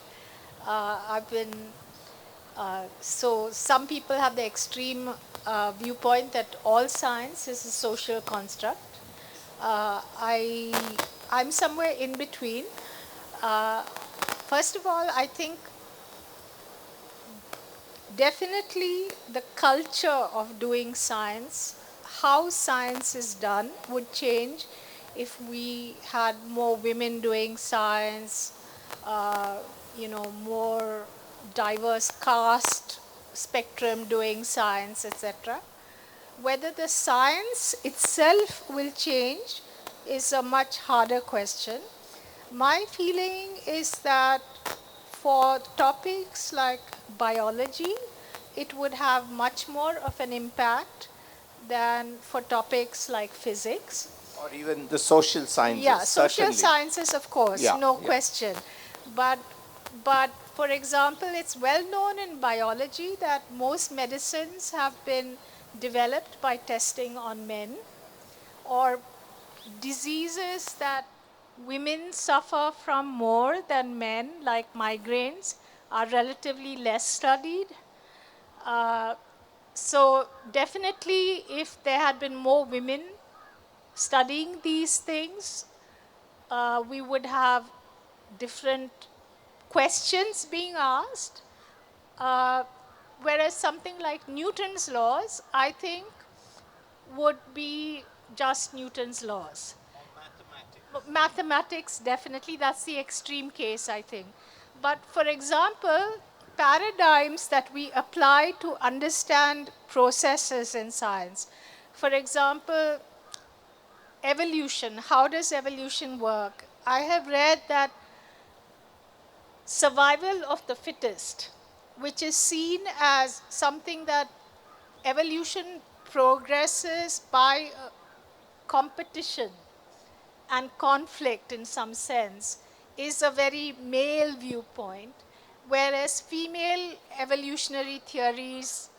So some people have the extreme viewpoint that all science is a social construct. I'm somewhere in between. First of all, I think definitely the culture of doing science, how science is done would change if we had more women doing science, uh, more diverse caste spectrum doing science, etc. Whether the science itself will change is a much harder question. My feeling is that for topics like biology, it would have much more of an impact than for topics like physics. Or even the social sciences, Yeah, social certainly. sciences, of course, Yeah, no yeah. question. But, but for example, it's well known in biology that most medicines have been developed by testing on men, or diseases that women suffer from more than men, like migraines, are relatively less studied. Uh, so definitely, if there had been more women studying these things, we would have different questions being asked. Uh, Whereas something like Newton's laws, I think, would be just Newton's laws. Mathematics, definitely, that's the extreme case, I think. But for example, paradigms that we apply to understand processes in science. For example, evolution. How does evolution work? I have read that survival of the fittest, which is seen as something that evolution progresses by competition and conflict in some sense, is a very male viewpoint, whereas female evolutionary theories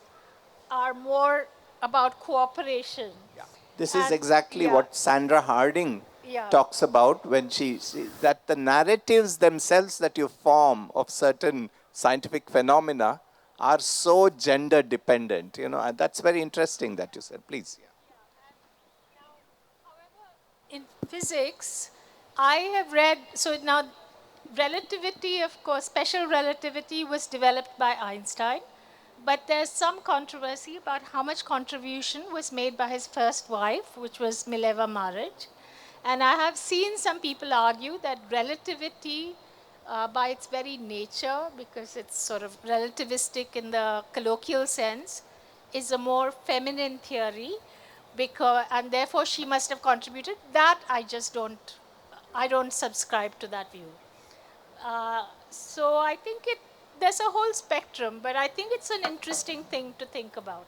are more about cooperation. This is And exactly yeah, what Sandra Harding yeah. talks about when she that the narratives themselves that you form of certain scientific phenomena are so gender dependent. And that's very interesting that you said. Please. In physics, I have read, so now relativity, of course, special relativity was developed by Einstein, but there's some controversy about how much contribution was made by his first wife, which was Mileva Maric. And I have seen some people argue that relativity, by its very nature, because it's sort of relativistic in the colloquial sense, is a more feminine theory, because, and therefore she must have contributed. That I don't subscribe to that view. So I think there's a whole spectrum, but I think it's an interesting thing to think about.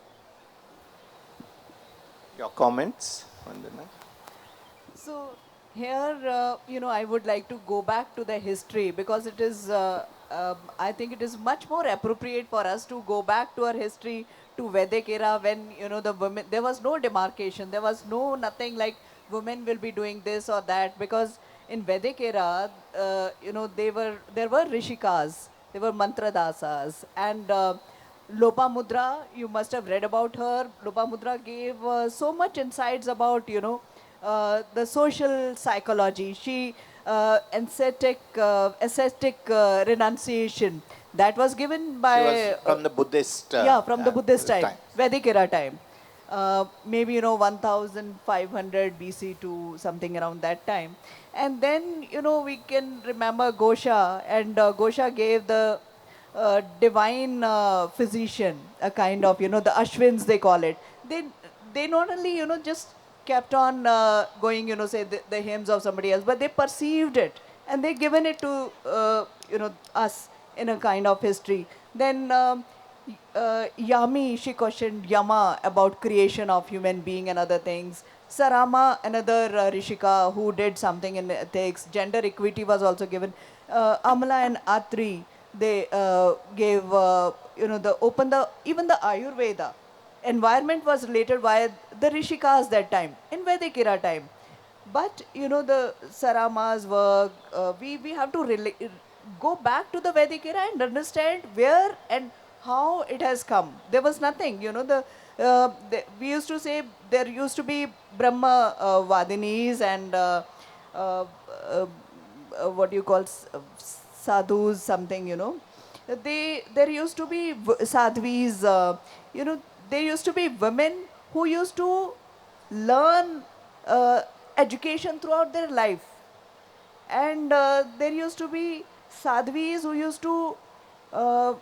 Your comments, Vandana? So here, I would like to go back to the history because it is, I think it is much more appropriate for us to go back to our history to Vedic era when, the women, there was no demarcation, there was no nothing like women will be doing this or that, because in Vedic era, there were Rishikas, there were Mantradasas, and Lopamudra, you must have read about her. Lopamudra gave so much insights about, the social psychology. She ascetic renunciation that was given She was by from the Buddhist yeah, from the Buddhist time, time. Vedic era time. Maybe 1500 BC to something around that time. And then we can remember Gosha, and Gosha gave the divine physician, a kind of the Ashwins they call it. They not only just kept on going, say the hymns of somebody else, but they perceived it and they given it to us in a kind of history. Then Yami, she questioned Yama about creation of human being and other things. Sarama, another Rishika who did something in ethics. Gender equity was also given. Amala and Atri, they gave, the open the even the Ayurveda. Environment was related by the Rishikas that time, in Vedic era time. But the Sarama's work, we have to go back to the Vedic era and understand where and how it has come. There was nothing, we used to say there used to be Brahma Vadinis and uh, what you call sadhus, something, there used to be sadhvis, there used to be women who used to learn education throughout their life. And there used to be sadhvis who used to uh,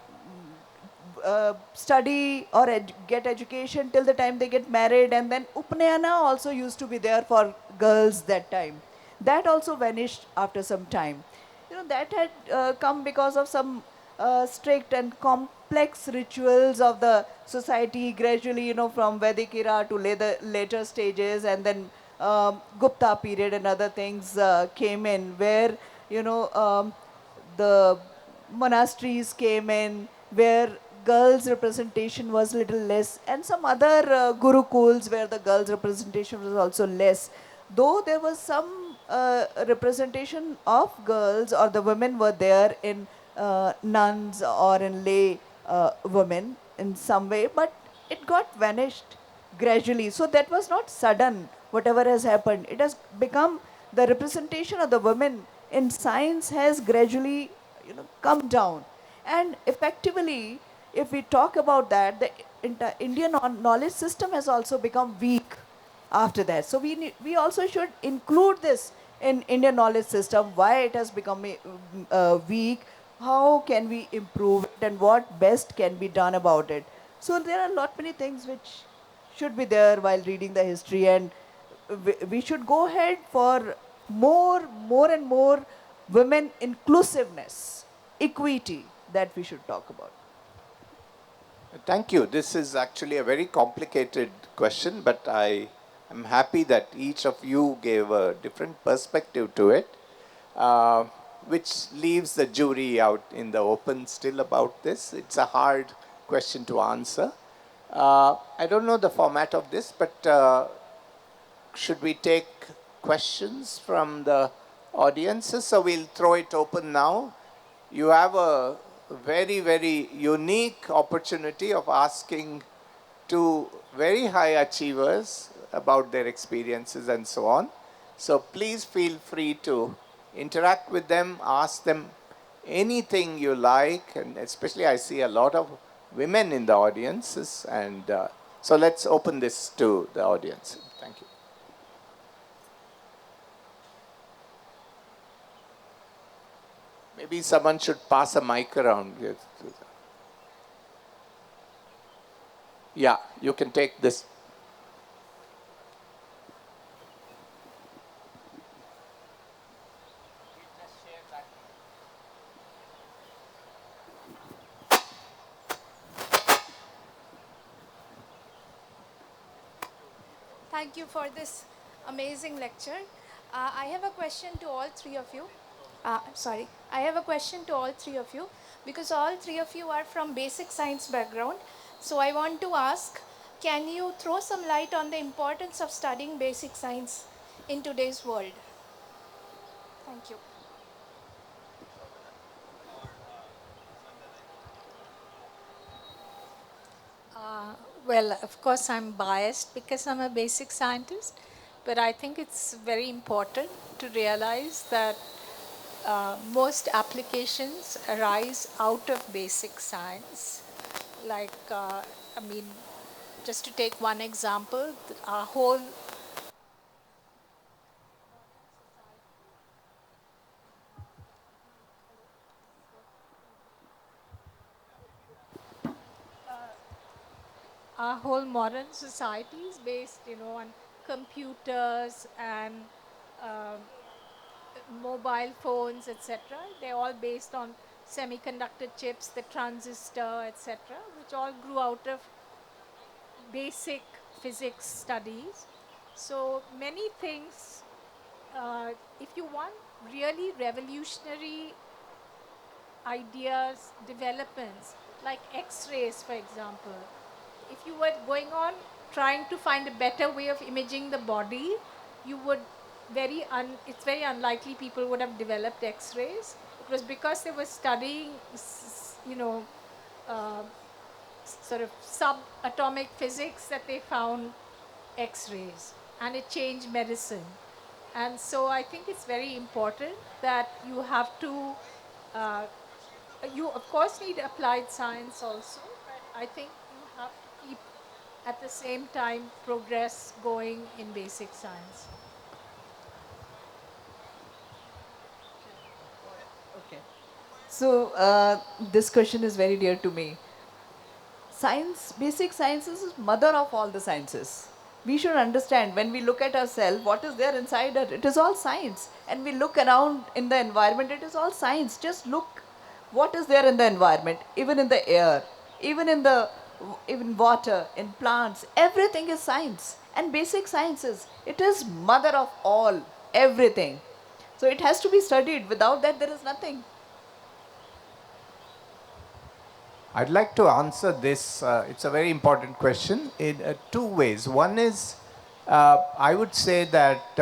study or get education till the time they get married, and then upnayana also used to be there for girls that time. That also vanished after some time. That had come because of some strict and complex rituals of the society gradually, from Vedic era to later stages, and then Gupta period and other things came in, where the monasteries came in, where girls representation was little less, and some other gurukuls where the girls representation was also less. Though there was some representation of girls, or the women were there in nuns or in lay women in some way, but it got vanished gradually. So that was not sudden, whatever has happened. It has become, the representation of the women in science has gradually come down. And effectively, if we talk about that, the Indian knowledge system has also become weak after that. So we also should include this in Indian knowledge system, why it has become weak, how can we improve it, and what best can be done about it. So there are a lot many things which should be there while reading the history, and we should go ahead for more and more women inclusiveness, equity, that we should talk about. Thank you. This is actually a very complicated question, but I am happy that each of you gave a different perspective to it, uh, which leaves the jury out in the open still about this. It's a hard question to answer. I don't know the format of this, but should we take questions from the audiences? So we'll throw it open now. You have a very, very unique opportunity of asking two very high achievers about their experiences and so on. So please feel free to interact with them, ask them anything you like, and especially I see a lot of women in the audiences, and so let's open this to the audience. Thank you. Maybe someone should pass a mic around. Yeah, you can take this. Thank you for this amazing lecture. I have a question to all three of you. Sorry, I have a question to all three of you because all three of you are from basic science background. So I want to ask, can you throw some light on the importance of studying basic science in today's world? Thank you. Well, of course, I'm biased because I'm a basic scientist, but I think it's very important to realize that most applications arise out of basic science. Like, I mean, just to take one example, our whole modern society is based, on computers and um mobile phones, etc. They're all based on semiconductor chips, the transistor, etc., which all grew out of basic physics studies. So many things, if you want really revolutionary ideas, developments, like X-rays, for example, if you were going on trying to find a better way of imaging the body, you would it's very unlikely people would have developed X-rays. It was because they were studying, uh, sort of subatomic physics that they found X-rays, and it changed medicine. And so I think it's very important that you have to uh, You, of course, need applied science also, but I think you have to keep at the same time progress going in basic science. Okay. So this question is very dear to me. Science, basic sciences is mother of all the sciences. We should understand when we look at ourselves, what is there inside us. It is all science. And we look around in the environment, it is all science. Just look what is there in the environment, even in the air, even in the even water, in plants. Everything is science. And basic sciences, it is mother of all, everything. So it has to be studied. Without that, there is nothing. I'd like to answer this. It's a very important question in two ways. One is, I would say that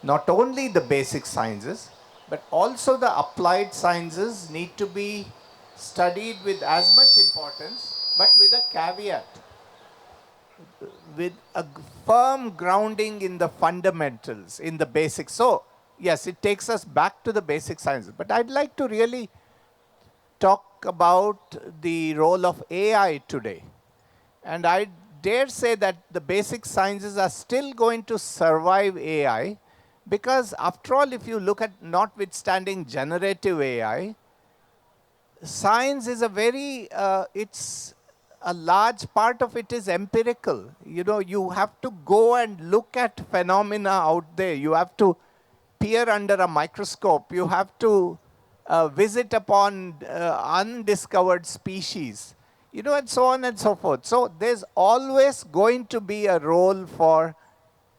not only the basic sciences, but also the applied sciences need to be studied with as much importance, but with a caveat, with a firm grounding in the fundamentals, in the basics. So, yes, it takes us back to the basic sciences. But I'd like to really talk about the role of AI today. And I dare say that the basic sciences are still going to survive AI because, after all, if you look at notwithstanding generative AI, science is a very, it's a large part of it is empirical. You know, you have to go and look at phenomena out there. You have to peer under a microscope. You have to visit upon undiscovered species, you know, and so on and so forth. So there's always going to be a role for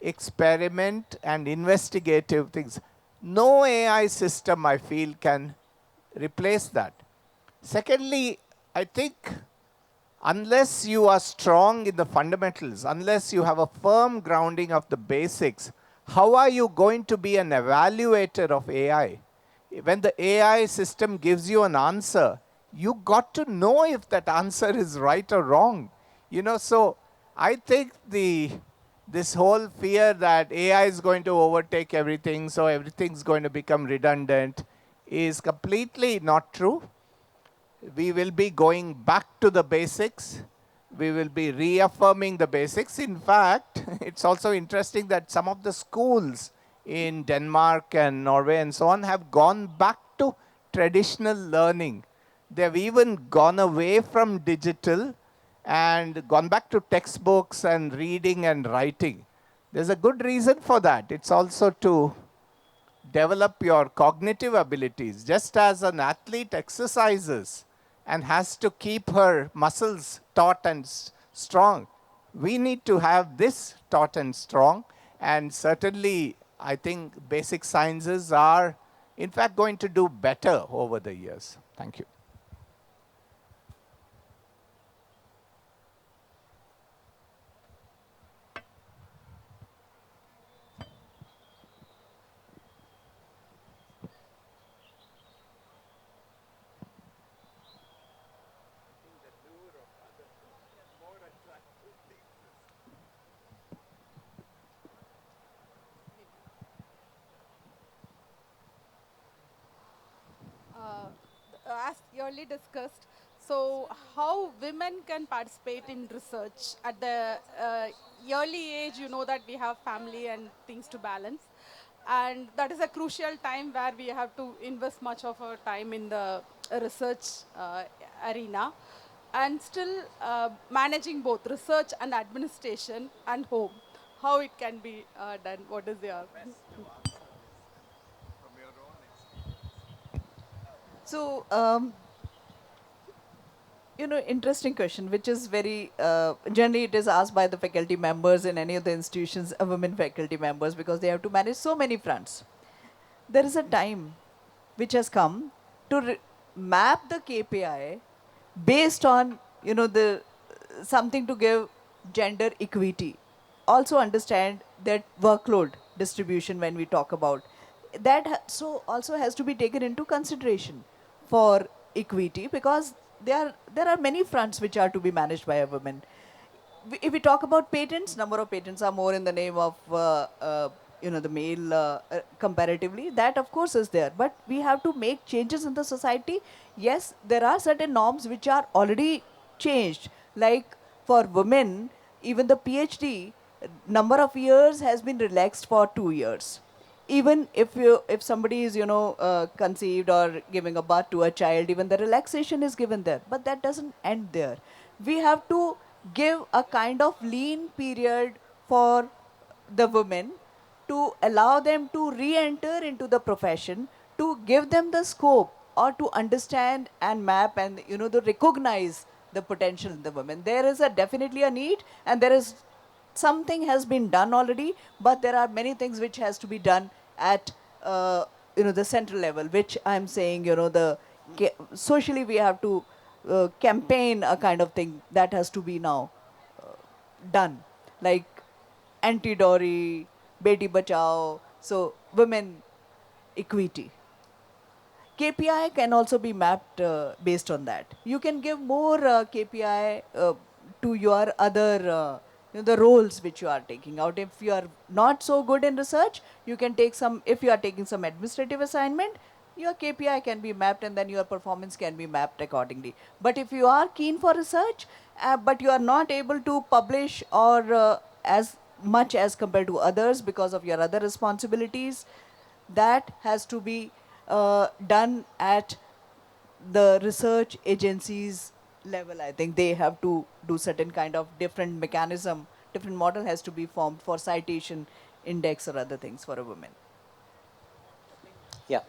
experiment and investigative things. No AI system, I feel, can replace that. Secondly, I think unless you are strong in the fundamentals, unless you have a firm grounding of the basics, how are you going to be an evaluator of AI? When the AI system gives you an answer, you got to know if that answer is right or wrong. You know, so I think this whole fear that AI is going to overtake everything, so everything's going to become redundant, is completely not true. We will be going back to the basics. We will be reaffirming the basics. In fact, it's also interesting that some of the schools in Denmark and Norway and so on have gone back to traditional learning. They've even gone away from digital and gone back to textbooks and reading and writing. There's a good reason for that. It's also to develop your cognitive abilities. Just as an athlete exercises and has to keep her muscles taut and strong, we need to have this taut and strong. And certainly, I think basic sciences are, in fact, going to do better over the years. Thank you. As early discussed, so how women can participate in research at the early age, you know that we have family and things to balance, and that is a crucial time where we have to invest much of our time in the research arena, and still managing both research and administration and home, how it can be done. What is your So interesting question, which is very generally it is asked by the faculty members in any of the institutions, women faculty members, because they have to manage so many fronts. There is a time which has come to map the KPI based on the something to give gender equity. Also understand that workload distribution when we talk about that so also has to be taken into consideration for equity, because there are many fronts which are to be managed by a woman. If we talk about patents, number of patents are more in the name of the male comparatively, that of course is there, but we have to make changes in the society. Yes, there are certain norms which are already changed, like for women, even the PhD number of years has been relaxed for 2 years. Even if somebody is conceived or giving a birth to a child, even the relaxation is given there, but that doesn't end there. We have to give a kind of lean period for the women, to allow them to re-enter into the profession, to give them the scope, or to understand and map and to recognize the potential in the women. There is a definitely a need, and there is something has been done already, but there are many things which has to be done at the central level, which I'm saying, socially we have to campaign a kind of thing that has to be now done, like anti-dowry, beti bachao, so women equity. KPI can also be mapped based on that. You can give more KPI to your other the roles which you are taking out. If you are not so good in research, you can take some. If you are taking some administrative assignment, your KPI can be mapped, and then your performance can be mapped accordingly. But if you are keen for research, but you are not able to publish or as much as compared to others because of your other responsibilities, that has to be done at the research agencies level. I think they have to do certain kind of different mechanism, different model has to be formed for citation index or other things for a woman. Yeah.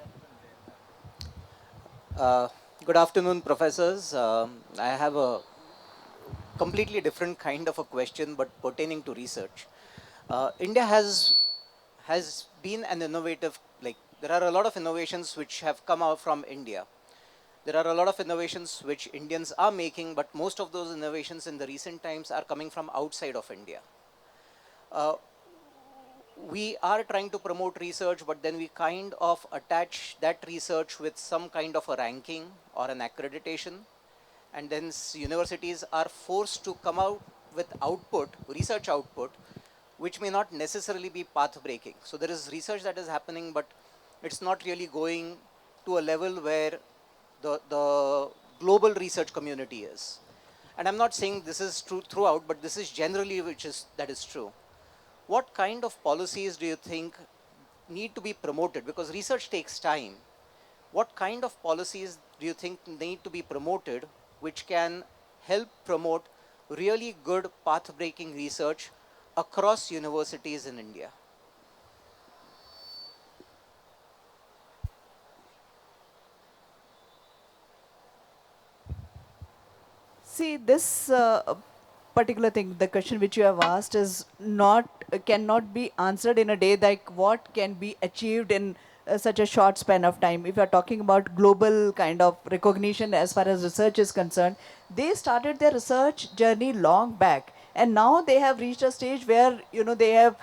Uh, Good afternoon, professors. I have a completely different kind of a question, but pertaining to research. India has been an innovative, like there are a lot of innovations which have come out from India. There are a lot of innovations which Indians are making, but most of those innovations in the recent times are coming from outside of India. Uh, we are trying to promote research, but then we kind of attach that research with some kind of a ranking or an accreditation. And then universities are forced to come out with output, research output, which may not necessarily be path breaking. So there is research that is happening, but it's not really going to a level where the global research community is. And I'm not saying this is true throughout, but this is generally that is true. What kind of policies do you think need to be promoted? Because research takes time. What kind of policies do you think need to be promoted which can help promote really good path-breaking research across universities in India? See, this particular thing, the question which you have asked is not cannot be answered in a day, like what can be achieved in such a short span of time. If you are talking about global kind of recognition as far as research is concerned, they started their research journey long back, and now they have reached a stage where they have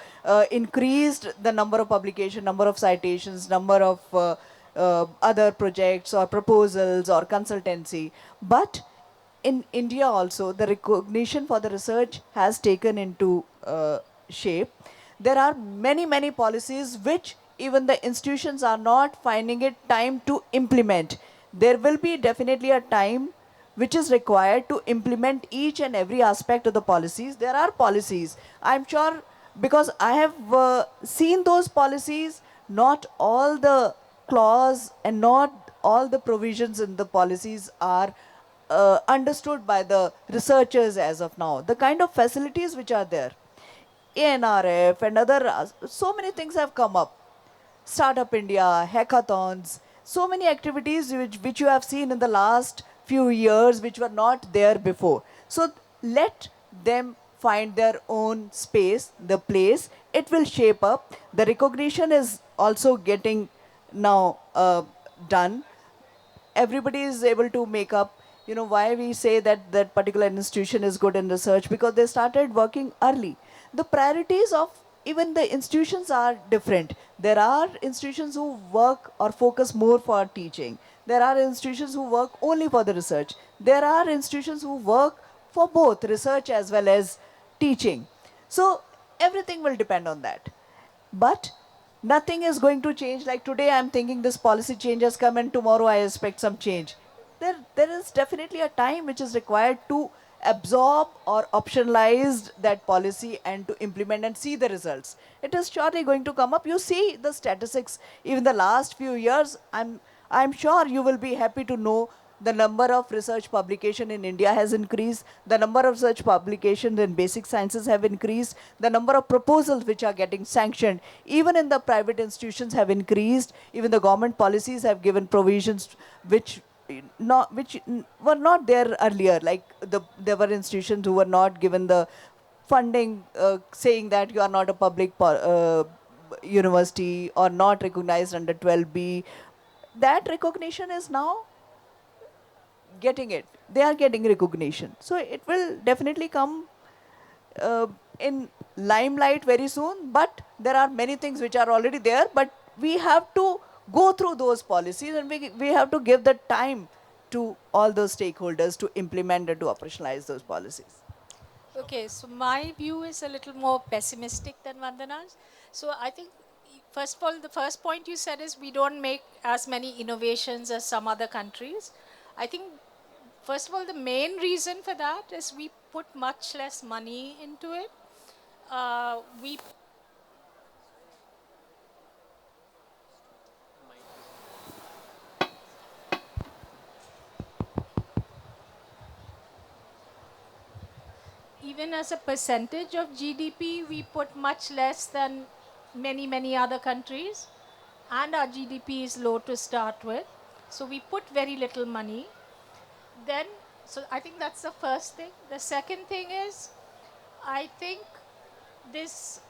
increased the number of publication, number of citations, number of other projects or proposals or consultancy. But in India also, the recognition for the research has taken into shape. There are many, many policies which even the institutions are not finding it time to implement. There will be definitely a time which is required to implement each and every aspect of the policies. There are policies, I'm sure, because I have seen those policies, not all the clause and not all the provisions in the policies are understood by the researchers as of now. The kind of facilities which are there, ANRF and other, so many things have come up. Startup India, hackathons, so many activities which you have seen in the last few years which were not there before. So let them find their own space, the place. It will shape up. The recognition is also getting now done. Everybody is able to make up, why we say that that particular institution is good in research, because they started working early. The priorities of even the institutions are different. There are institutions who work or focus more for teaching. There are institutions who work only for the research. There are institutions who work for both research as well as teaching. So everything will depend on that. But nothing is going to change. Like today, I'm thinking this policy change has come, and tomorrow I expect some change. There is definitely a time which is required to absorb or optionalize that policy and to implement and see the results. It is surely going to come up. You see the statistics, even the last few years. I'm sure you will be happy to know the number of research publication in India has increased, the number of research publications in basic sciences have increased, the number of proposals which are getting sanctioned, even in the private institutions have increased, even the government policies have given provisions which were not there earlier. Like there were institutions who were not given the funding, saying that you are not a public university or not recognized under 12B. That recognition is now getting it. They are getting recognition. So it will definitely come in limelight very soon. But there are many things which are already there. But we have to go through those policies, and we have to give the time to all those stakeholders to implement and to operationalize those policies. Okay, so my view is a little more pessimistic than Vandana's. So I think, first of all, the first point you said is we don't make as many innovations as some other countries. I think, first of all, the main reason for that is we put much less money into it. We even as a percentage of GDP, we put much less than many other countries, and our GDP is low to start with. So we put very little money. Then, so I think that's the first thing. The second thing is, I think this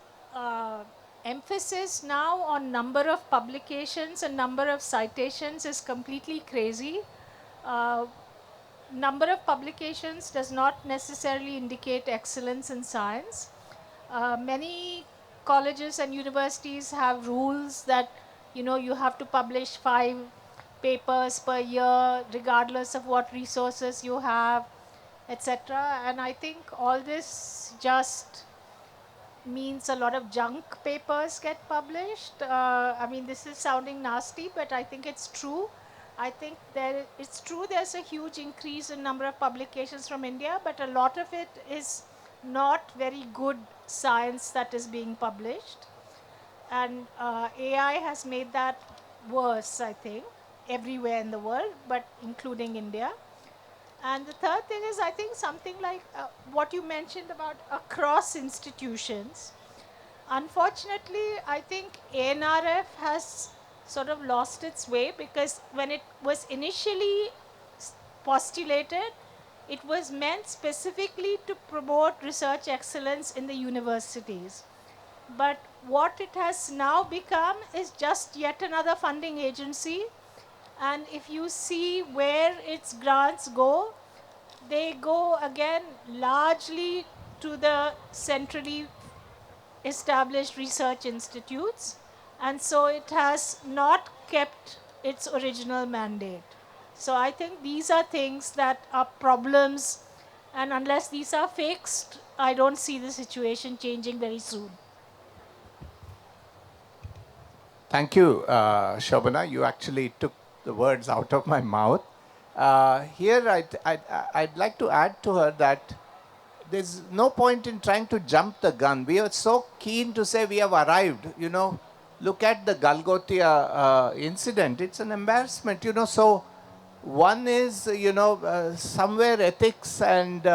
emphasis now on number of publications and number of citations is completely crazy. Number of publications does not necessarily indicate excellence in science. Many colleges and universities have rules that you have to publish 5 papers per year regardless of what resources you have, etc. And I think all this just means a lot of junk papers get published. I mean, this is sounding nasty, but I think it's true. I think it's true there's a huge increase in number of publications from India, but a lot of it is not very good science that is being published. And AI has made that worse, I think, everywhere in the world, but including India. And the third thing is, I think something like what you mentioned about across institutions. Unfortunately, I think ANRF has sort of lost its way, because when it was initially postulated, it was meant specifically to promote research excellence in the universities. But what it has now become is just yet another funding agency. And if you see where its grants go, they go again largely to the centrally established research institutes. And so it has not kept its original mandate. So I think these are things that are problems. And unless these are fixed, I don't see the situation changing very soon. Thank you, Shobhana. You actually took the words out of my mouth. Here, I'd like to add to her that there's no point in trying to jump the gun. We are so keen to say we have arrived. Look at the Galgotia incident. It's an embarrassment. So one is, somewhere ethics and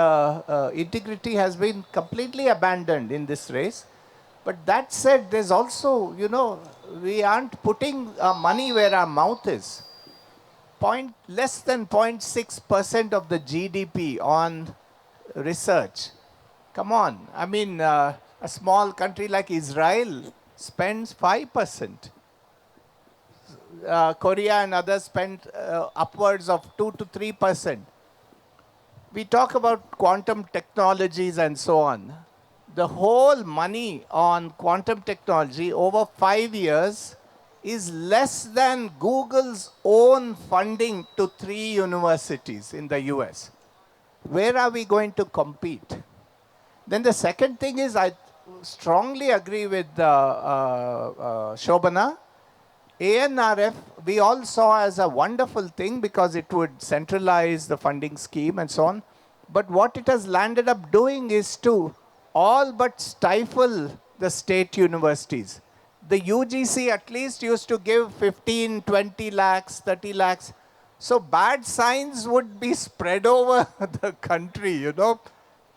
integrity has been completely abandoned in this race. But that said, there's also, we aren't putting our money where our mouth is. Less than 0.6% of the GDP on research. Come on. I mean, a small country like Israel spends 5%. Korea and others spend upwards of 2 to 3%. We talk about quantum technologies and so on. The whole money on quantum technology over 5 years is less than Google's own funding to 3 universities in the US. Where are we going to compete? Then the second thing is, strongly agree with Shobhana. ANRF, we all saw as a wonderful thing because it would centralize the funding scheme and so on. But what it has landed up doing is to all but stifle the state universities. The UGC at least used to give 15, 20 lakhs, 30 lakhs. So bad science would be spread over the country, you know.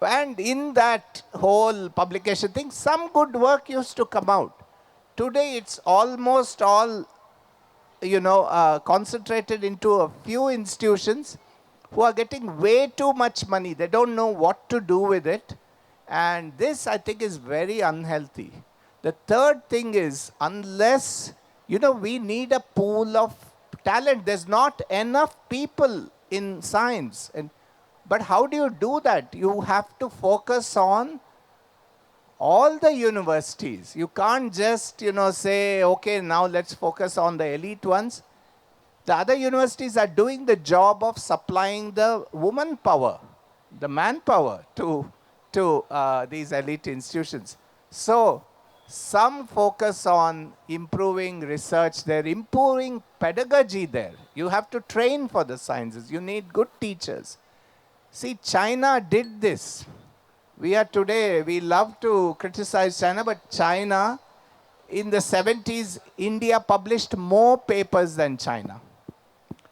And in that whole publication thing, some good work used to come out. Today it's almost all, concentrated into a few institutions who are getting way too much money. They don't know what to do with it. And this, I think, is very unhealthy. The third thing is, unless, we need a pool of talent. There's not enough people in science. But how do you do that? You have to focus on all the universities. You can't just, say, okay, now let's focus on the elite ones. The other universities are doing the job of supplying the woman power, the manpower to these elite institutions. So, some focus on improving research there, improving pedagogy there. You have to train for the sciences. You need good teachers. See, China did this. We love to criticize China, but China, in the 70s, India published more papers than China.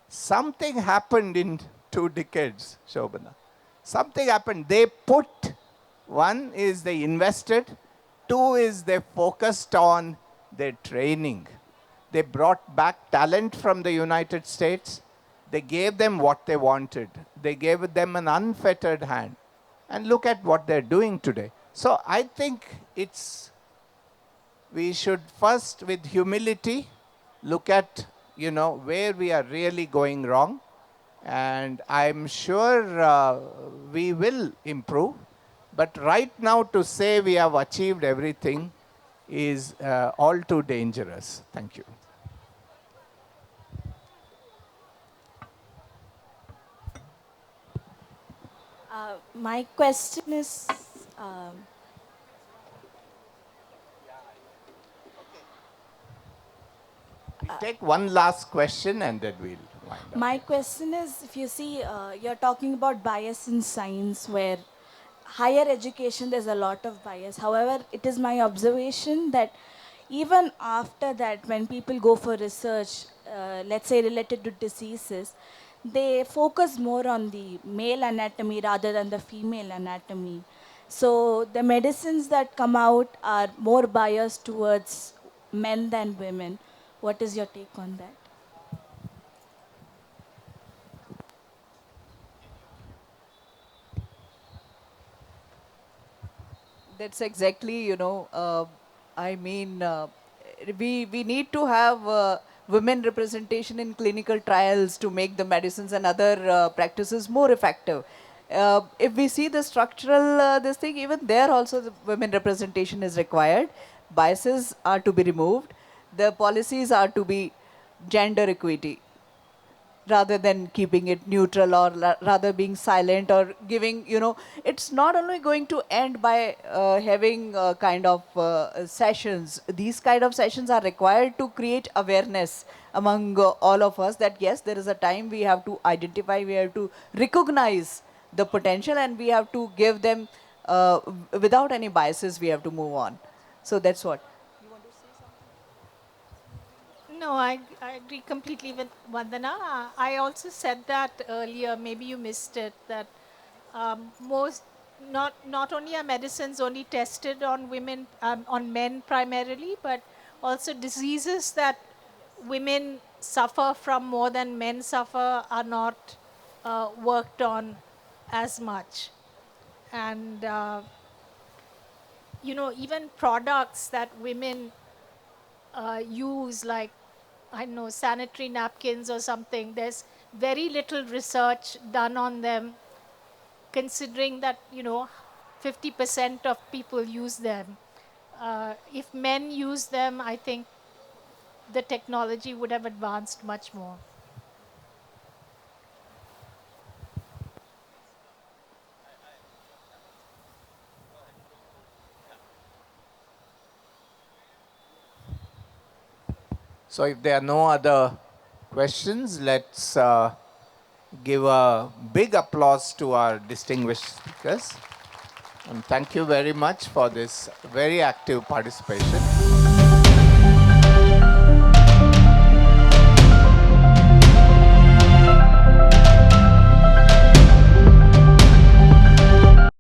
Something happened in 2 decades, Shobhana. Something happened. They put, one is they invested, two is they focused on their training. They brought back talent from the United States. They gave them what they wanted. They gave them an unfettered hand. And look at what they're doing today. So I think we should first, with humility, look at, where we are really going wrong. And I'm sure we will improve. But right now, to say we have achieved everything is all too dangerous. Thank you. My question is, um, We'll take one last question and then we'll wind up. my question is, if you see, you're talking about bias in science, where higher education there's a lot of bias. However, it is my observation that even after that, when people go for research, let's say related to diseases, they focus more on the male anatomy rather than the female anatomy. So the medicines that come out are more biased towards men than women. What is your take on that? That's exactly, I mean, we need to have women representation in clinical trials to make the medicines and other practices more effective. If we see the structural this thing, even there also the women representation is required. Biases are to be removed. The policies are to be gender equity, rather than keeping it neutral, or rather being silent, or giving, it's not only going to end by having kind of sessions. These kind of sessions are required to create awareness among all of us, that yes, there is a time we have to identify, we have to recognize the potential, and we have to give them without any biases, we have to move on. So that's what. No, I agree completely with Vandana. I also said that earlier, maybe you missed it, that most, not only are medicines only tested on women, on men primarily, but also diseases that women suffer from more than men suffer are not worked on as much. And, even products that women use, like, I don't know, sanitary napkins or something, there's very little research done on them, considering that, 50% of people use them. If men use them, I think the technology would have advanced much more. So if there are no other questions, let's give a big applause to our distinguished speakers. And thank you very much for this very active participation.